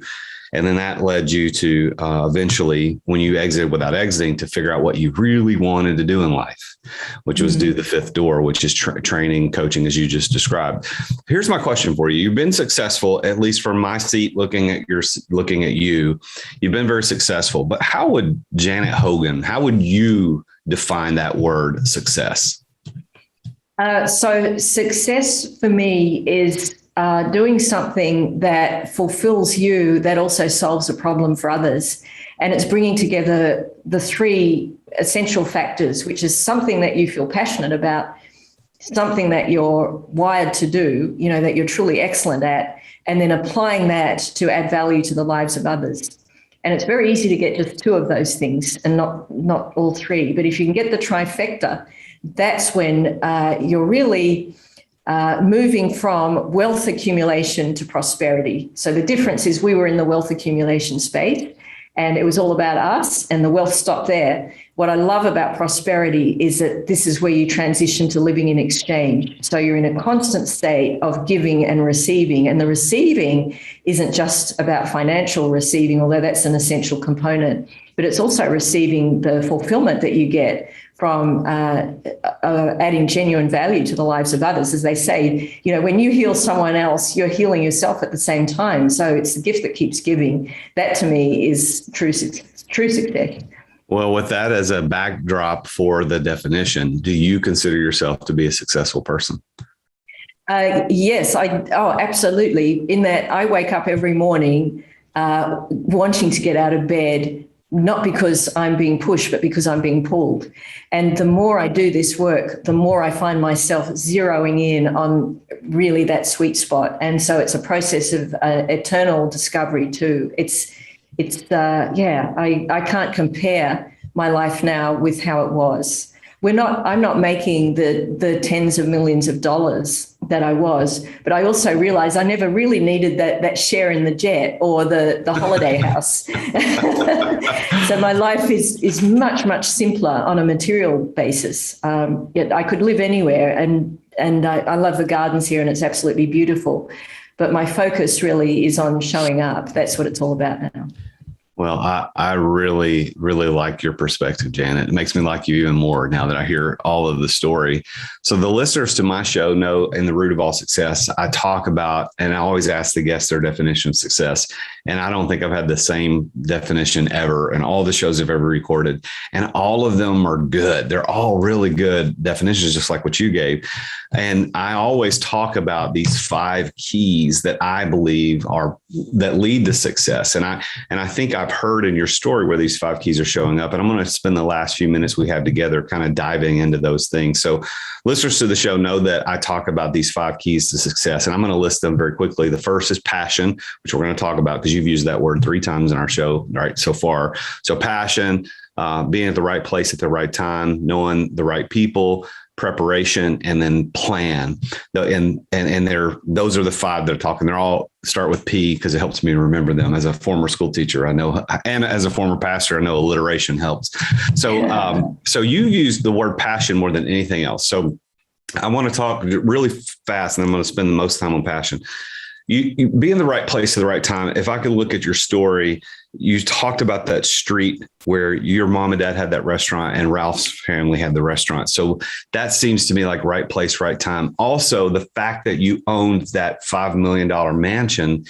And then that led you to eventually, when you exited without exiting, to figure out what you really wanted to do in life, which was do the fifth door, which is training, coaching, as you just described. Here's my question for you. You've been successful, at least from my seat, looking at you. You've been very successful, but how would Janet Hogan, how would you define that word success? So success for me is doing something that fulfills you, that also solves a problem for others. And it's bringing together the three essential factors, which is something that you feel passionate about, something that you're wired to do, that you're truly excellent at, and then applying that to add value to the lives of others. And it's very easy to get just two of those things and not all three. But if you can get the trifecta, that's when you're really moving from wealth accumulation to prosperity. So the difference is we were in the wealth accumulation space and it was all about us and the wealth stopped there. What I love about prosperity is that this is where you transition to living in exchange. So you're in a constant state of giving and receiving. And the receiving isn't just about financial receiving, although that's an essential component, but it's also receiving the fulfillment that you get from adding genuine value to the lives of others. As they say, when you heal someone else, you're healing yourself at the same time. So it's the gift that keeps giving. That to me is true success. Well, with that as a backdrop for the definition, do you consider yourself to be a successful person? Yes, absolutely. In that I wake up every morning wanting to get out of bed, not because I'm being pushed, but because I'm being pulled. And the more I do this work, the more I find myself zeroing in on really that sweet spot. And so it's a process of eternal discovery too. I can't compare my life now with how it was. I'm not making the tens of millions of dollars that I was, but I also realized I never really needed that share in the jet or the holiday house. So my life is much, much simpler on a material basis. Yet I could live anywhere and I love the gardens here and it's absolutely beautiful. But my focus really is on showing up. That's what it's all about now. Well, I really, really like your perspective, Janet. It makes me like you even more now that I hear all of the story. So the listeners to my show know in the root of all success, I talk about, and I always ask the guests their definition of success. And I don't think I've had the same definition ever in all the shows I've ever recorded. And all of them are good. They're all really good definitions, just like what you gave. And I always talk about these 5 keys that I believe that lead to success. And I think I've heard in your story where these 5 keys are showing up. And I'm going to spend the last few minutes we have together kind of diving into those things. So listeners to the show know that I talk about these 5 keys to success, and I'm going to list them very quickly. The first is passion, which we're going to talk about because you've used that word 3 times in our show, right, so far. So passion, being at the right place at the right time, knowing the right people, preparation, and then plan. And those are the 5 that are talking. They're all start with P because it helps me remember them. As a former school teacher, I know, and as a former pastor, I know alliteration helps. So, so you use the word passion more than anything else. So I want to talk really fast, and I'm going to spend the most time on passion. You be in the right place at the right time. If I could look at your story, you talked about that street where your mom and dad had that restaurant and Ralph's family had the restaurant. So that seems to me like right place, right time. Also, the fact that you owned that $5 million mansion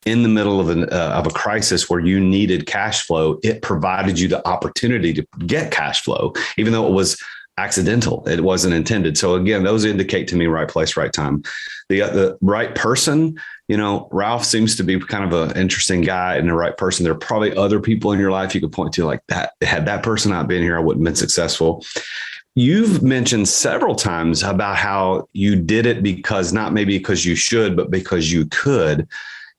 in the middle of a crisis where you needed cash flow, it provided you the opportunity to get cash flow, even though it was accidental. It wasn't intended. So again, those indicate to me right place, right time. The right person, Ralph seems to be kind of an interesting guy and the right person. There are probably other people in your life you could point to like that. Had that person not been here, I wouldn't have been successful. You've mentioned several times about how you did it not maybe because you should, but because you could.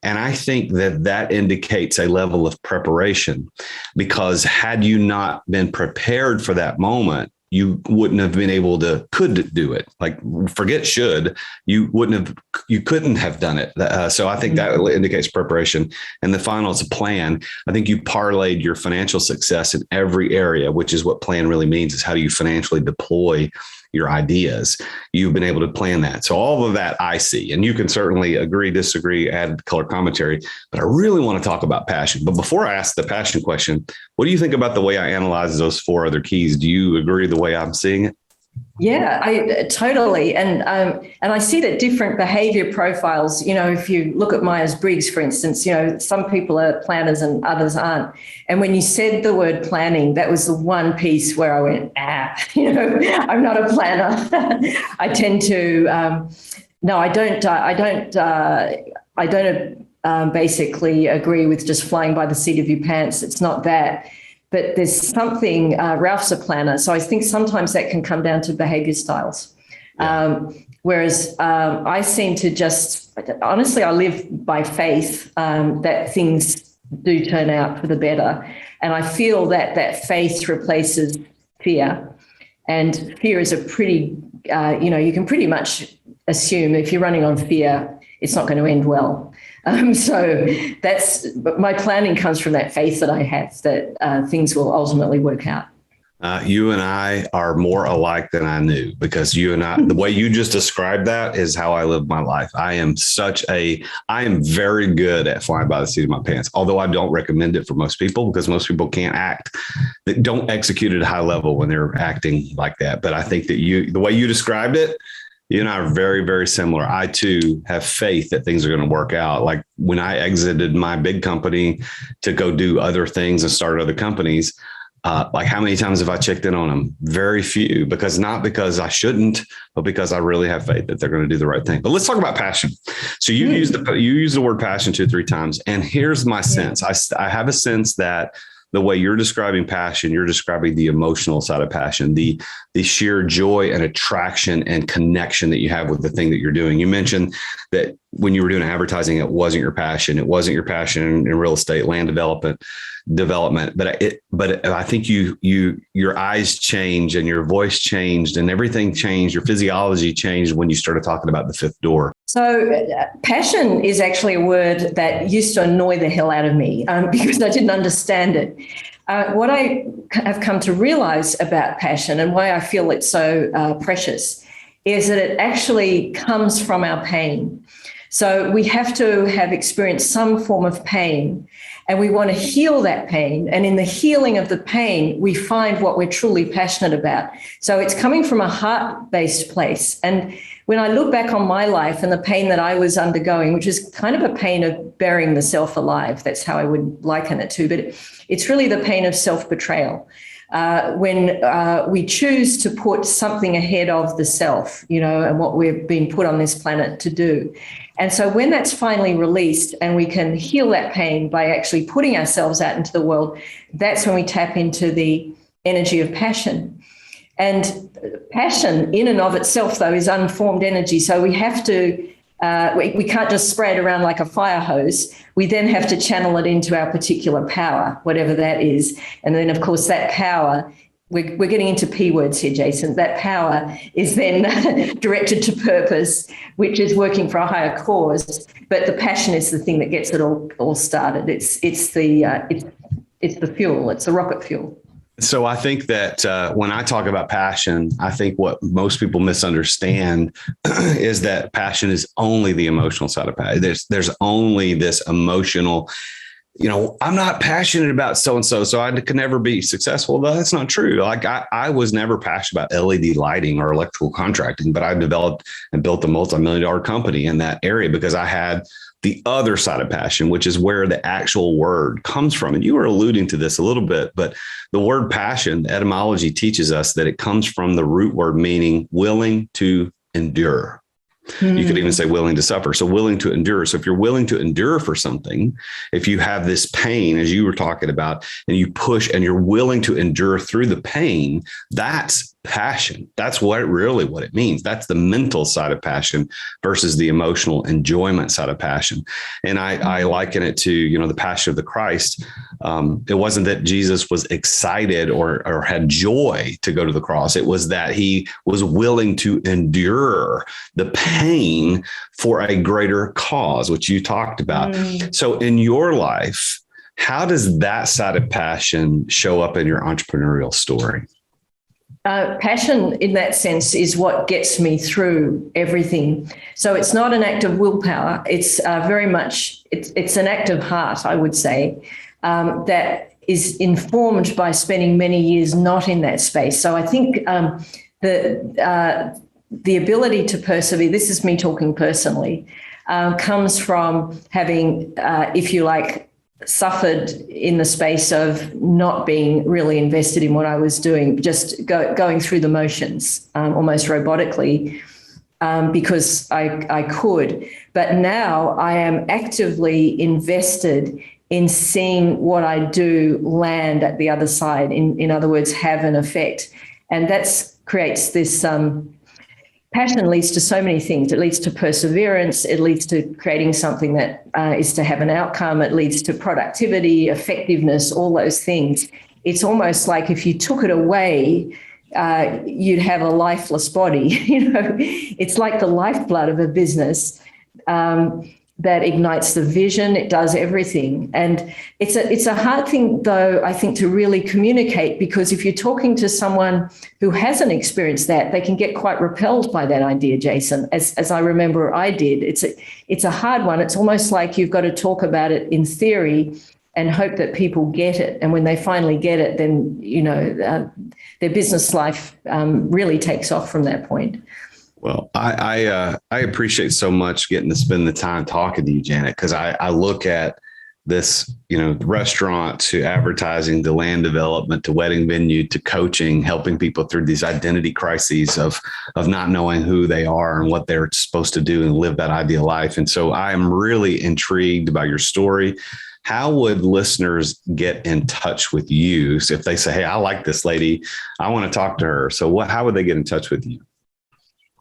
And I think that indicates a level of preparation, because had you not been prepared for that moment, you wouldn't have been able to could do it. Like forget should, you couldn't have done it. So I think that indicates preparation. And the final is a plan. I think you parlayed your financial success in every area, which is what plan really means, is how do you financially deploy your ideas. You've been able to plan that. So all of that I see, and you can certainly agree, disagree, add color commentary, but I really want to talk about passion. But before I ask the passion question, what do you think about the way I analyze those 4 other keys? Do you agree the way I'm seeing it? Yeah, I totally. And I see that different behavior profiles, if you look at Myers-Briggs, for instance, some people are planners and others aren't. And when you said the word planning, that was the one piece where I went, I'm not a planner. I tend to, I don't basically agree with just flying by the seat of your pants. It's not that. But there's something, Ralph's a planner, so I think sometimes that can come down to behavior styles. Whereas I seem to just, honestly, I live by faith that things do turn out for the better. And I feel that faith replaces fear. And fear is a pretty, you can pretty much assume if you're running on fear, it's not going to end well. So my planning comes from that faith that I have that things will ultimately work out. You and I are more alike than I knew, because you and I, the way you just described that is how I live my life. I am very good at flying by the seat of my pants, although I don't recommend it for most people, because most people can't act, that don't execute at a high level when they're acting like that. But I think that the way you described it, you and I are very, very similar. I, too, have faith that things are going to work out. Like when I exited my big company to go do other things and start other companies, like how many times have I checked in on them? Very few, not because I shouldn't, but because I really have faith that they're going to do the right thing. But let's talk about passion. So you use the word passion 2 or 3 times. And here's my sense. I have a sense that the way you're describing passion, you're describing the emotional side of passion, the sheer joy and attraction and connection that you have with the thing that you're doing. You mentioned that when you were doing advertising, it wasn't your passion. It wasn't your passion in real estate, land development. But I think your eyes changed and your voice changed and everything changed. Your physiology changed when you started talking about the 5th door. So passion is actually a word that used to annoy the hell out of me because I didn't understand it. What I have come to realize about passion and why I feel it's so precious is that it actually comes from our pain. So we have to have experienced some form of pain, and we want to heal that pain. And in the healing of the pain, we find what we're truly passionate about. So it's coming from a heart-based place. And when I look back on my life and the pain that I was undergoing, which is kind of a pain of burying the self alive, that's how I would liken it to, but it's really the pain of self-betrayal. When we choose to put something ahead of the self, and what we've been put on this planet to do. And so when that's finally released and we can heal that pain by actually putting ourselves out into the world, that's when we tap into the energy of passion. And passion in and of itself, though, is unformed energy. So we have to, we can't just spray it around like a fire hose. We then have to channel it into our particular power, whatever that is. And then, of course, that power, we're getting into P words here, Jason. That power is then directed to purpose, which is working for a higher cause. But the passion is the thing that gets it all started. It's the fuel. It's the rocket fuel. So I think that when I talk about passion, I think what most people misunderstand is that passion is only the emotional side of passion. There's only this emotional, I'm not passionate about so-and-so, so I could never be successful. That's not true. Like I was never passionate about LED lighting or electrical contracting, but I developed and built a multimillion-dollar company in that area because I had the other side of passion, which is where the actual word comes from. And you were alluding to this a little bit, but the word passion, the etymology teaches us that it comes from the root word meaning willing to endure. You could even say willing to suffer. So willing to endure. So if you're willing to endure for something, if you have this pain, as you were talking about, and you push and you're willing to endure through the pain, that's passion. That's what it means. That's the mental side of passion versus the emotional enjoyment side of passion. And I liken it to, the passion of the Christ. It wasn't that Jesus was excited or had joy to go to the cross. It was that he was willing to endure the pain for a greater cause, which you talked about. So in your life, how does that side of passion show up in your entrepreneurial story? Passion in that sense is what gets me through everything. So it's not an act of willpower. It's very much, it's an act of heart, I would say, that is informed by spending many years not in that space. So I think the ability to persevere, this is me talking personally, comes from having, if you like, suffered in the space of not being really invested in what I was doing, just going through the motions, almost robotically, because I could. But now I am actively invested in seeing what I do land at the other side, in other words, have an effect. And that creates this passion leads to so many things. It leads to perseverance. It leads to creating something that is to have an outcome. It leads to productivity, effectiveness, all those things. It's almost like if you took it away, you'd have a lifeless body. It's like the lifeblood of a business that ignites the vision. It does everything. And it's a hard thing, though, I think, to really communicate, because if you're talking to someone who hasn't experienced that, they can get quite repelled by that idea, Jason, as I remember I did. It's a hard one. It's almost like you've got to talk about it in theory and hope that people get it. And when they finally get it, then, their business life really takes off from that point. Well, I appreciate so much getting to spend the time talking to you, Janet, because I look at this, restaurant to advertising to land development to wedding venue to coaching, helping people through these identity crises of not knowing who they are and what they're supposed to do and live that ideal life. And so I am really intrigued by your story. How would listeners get in touch with you? So if they say, hey, I like this lady, I want to talk to her. So how would they get in touch with you?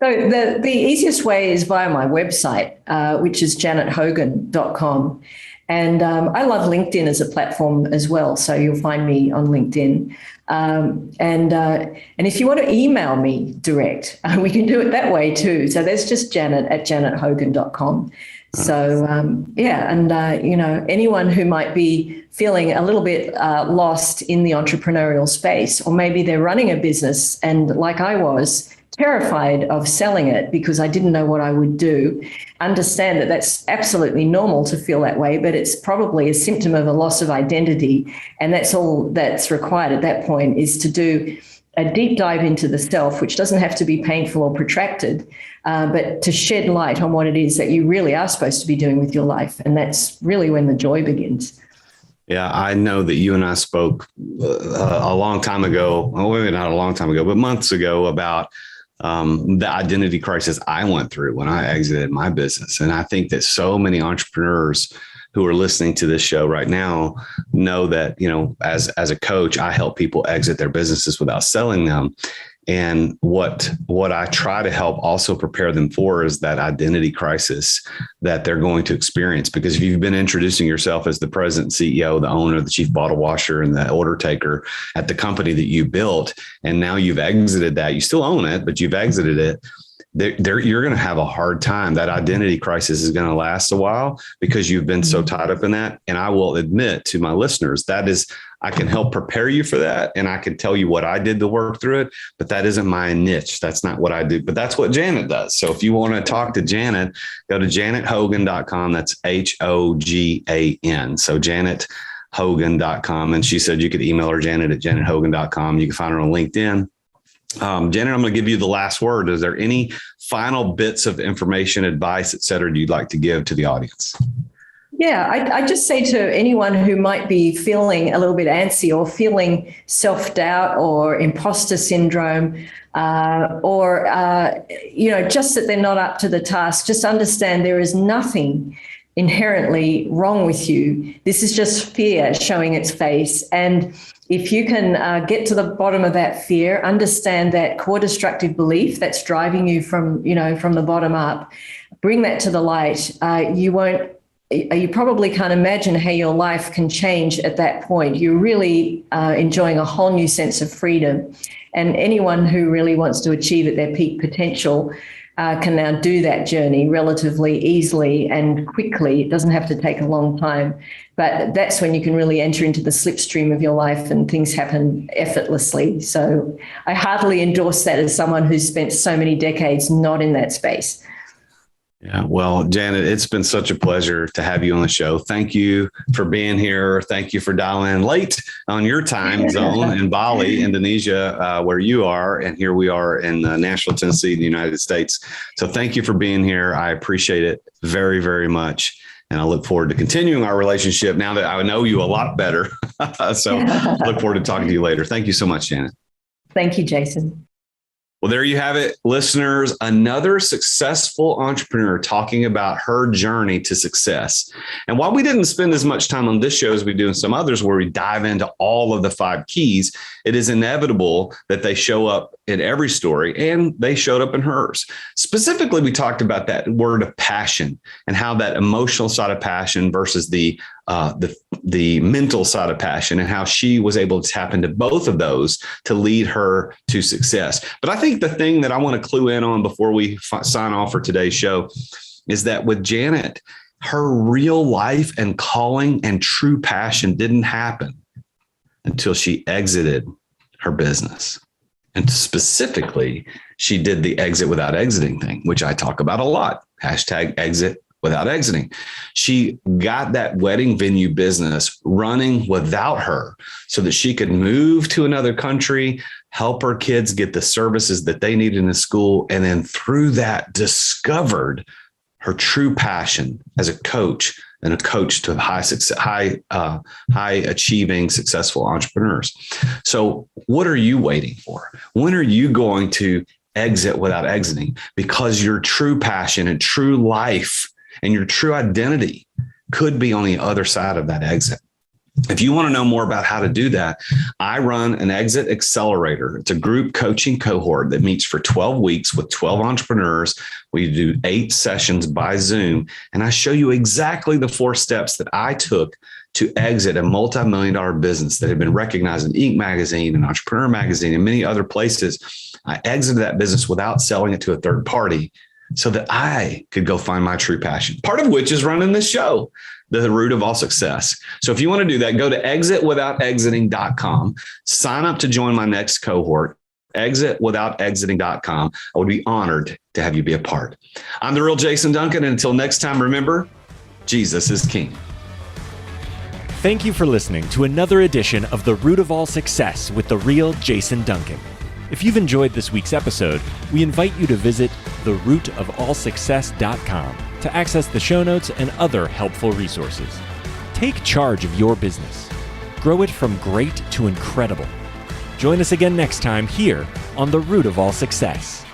So the easiest way is via my website, which is janethogan.com. And I love LinkedIn as a platform as well. So you'll find me on LinkedIn. And if you want to email me direct, we can do it that way too. So there's just janet@janethogan.com. So, anyone who might be feeling a little bit lost in the entrepreneurial space, or maybe they're running a business and like I was, terrified of selling it because I didn't know what I would do. Understand that that's absolutely normal to feel that way, but it's probably a symptom of a loss of identity. And that's all that's required at that point, is to do a deep dive into the self, which doesn't have to be painful or protracted, but to shed light on what it is that you really are supposed to be doing with your life. And that's really when the joy begins. Yeah, I know that you and I spoke a long time ago, well, maybe not a long time ago, but months ago, about the identity crisis I went through when I exited my business. And I think that so many entrepreneurs who are listening to this show right now know that, as a coach, I help people exit their businesses without selling them. And what I try to help also prepare them for is that identity crisis that they're going to experience. Because if you've been introducing yourself as the president, CEO, the owner, the chief bottle washer, and the order taker at the company that you built, and now you've exited that, you still own it, but you've exited it, you're going to have a hard time. That identity crisis is going to last a while because you've been so tied up in that. And I will admit to my listeners, I can help prepare you for that. And I can tell you what I did to work through it, but that isn't my niche. That's not what I do, but that's what Janet does. So if you want to talk to Janet, go to janethogan.com. That's HOGAN. So janethogan.com. And she said you could email her, Janet@janethogan.com. You can find her on LinkedIn. Janet, I'm going to give you the last word. Is there any final bits of information, advice, et cetera, you'd like to give to the audience? Yeah, I just say to anyone who might be feeling a little bit antsy or feeling self-doubt or imposter syndrome, or just that they're not up to the task, just understand there is nothing inherently wrong with you. This is just fear showing its face. And if you can get to the bottom of that fear, understand that core destructive belief that's driving you from the bottom up, bring that to the light. You probably can't imagine how your life can change at that point. You're really enjoying a whole new sense of freedom. And anyone who really wants to achieve at their peak potential, can now do that journey relatively easily and quickly. It doesn't have to take a long time. But that's when you can really enter into the slipstream of your life and things happen effortlessly. So I heartily endorse that as someone who's spent so many decades not in that space. Yeah. Well, Janet, it's been such a pleasure to have you on the show. Thank you for being here. Thank you for dialing in late on your time zone in Bali, Indonesia, where you are. And here we are in Nashville, Tennessee, the United States. So thank you for being here. I appreciate it very, very much. And I look forward to continuing our relationship now that I know you a lot better. So look forward to talking to you later. Thank you so much, Janet. Thank you, Jason. Well, there you have it, listeners. Another successful entrepreneur talking about her journey to success. And while we didn't spend as much time on this show as we do in some others where we dive into all of the 5 keys, it is inevitable that they show up in every story, and they showed up in hers. Specifically, we talked about that word of passion and how that emotional side of passion versus the mental side of passion, and how she was able to tap into both of those to lead her to success. But I think the thing that I want to clue in on before we sign off for today's show is that with Janet, her real life and calling and true passion didn't happen until she exited her business. And specifically, she did the exit without exiting thing, which I talk about a lot. #exit without exiting. She got that wedding venue business running without her so that she could move to another country, help her kids get the services that they needed in the school. And then through that discovered her true passion as a coach and a coach to high achieving successful entrepreneurs. So what are you waiting for? When are you going to exit without exiting? Because your true passion and true life and your true identity could be on the other side of that exit. If you want to know more about how to do that, I run an exit accelerator. It's a group coaching cohort that meets for 12 weeks with 12 entrepreneurs. We do 8 sessions by Zoom, and I show you exactly the 4 steps that I took to exit a multi-million-dollar business that had been recognized in Inc. magazine and Entrepreneur magazine and many other places. I exited that business without selling it to a third party so that I could go find my true passion, part of which is running this show, The Root of All Success. So if you want to do that, go to exitwithoutexiting.com, sign up to join my next cohort, exitwithoutexiting.com. I would be honored to have you be a part. I'm the real Jason Duncan. And until next time, remember, Jesus is King. Thank you for listening to another edition of The Root of All Success with the real Jason Duncan. If you've enjoyed this week's episode, we invite you to visit therootofallsuccess.com to access the show notes and other helpful resources. Take charge of your business. Grow it from great to incredible. Join us again next time here on The Root of All Success.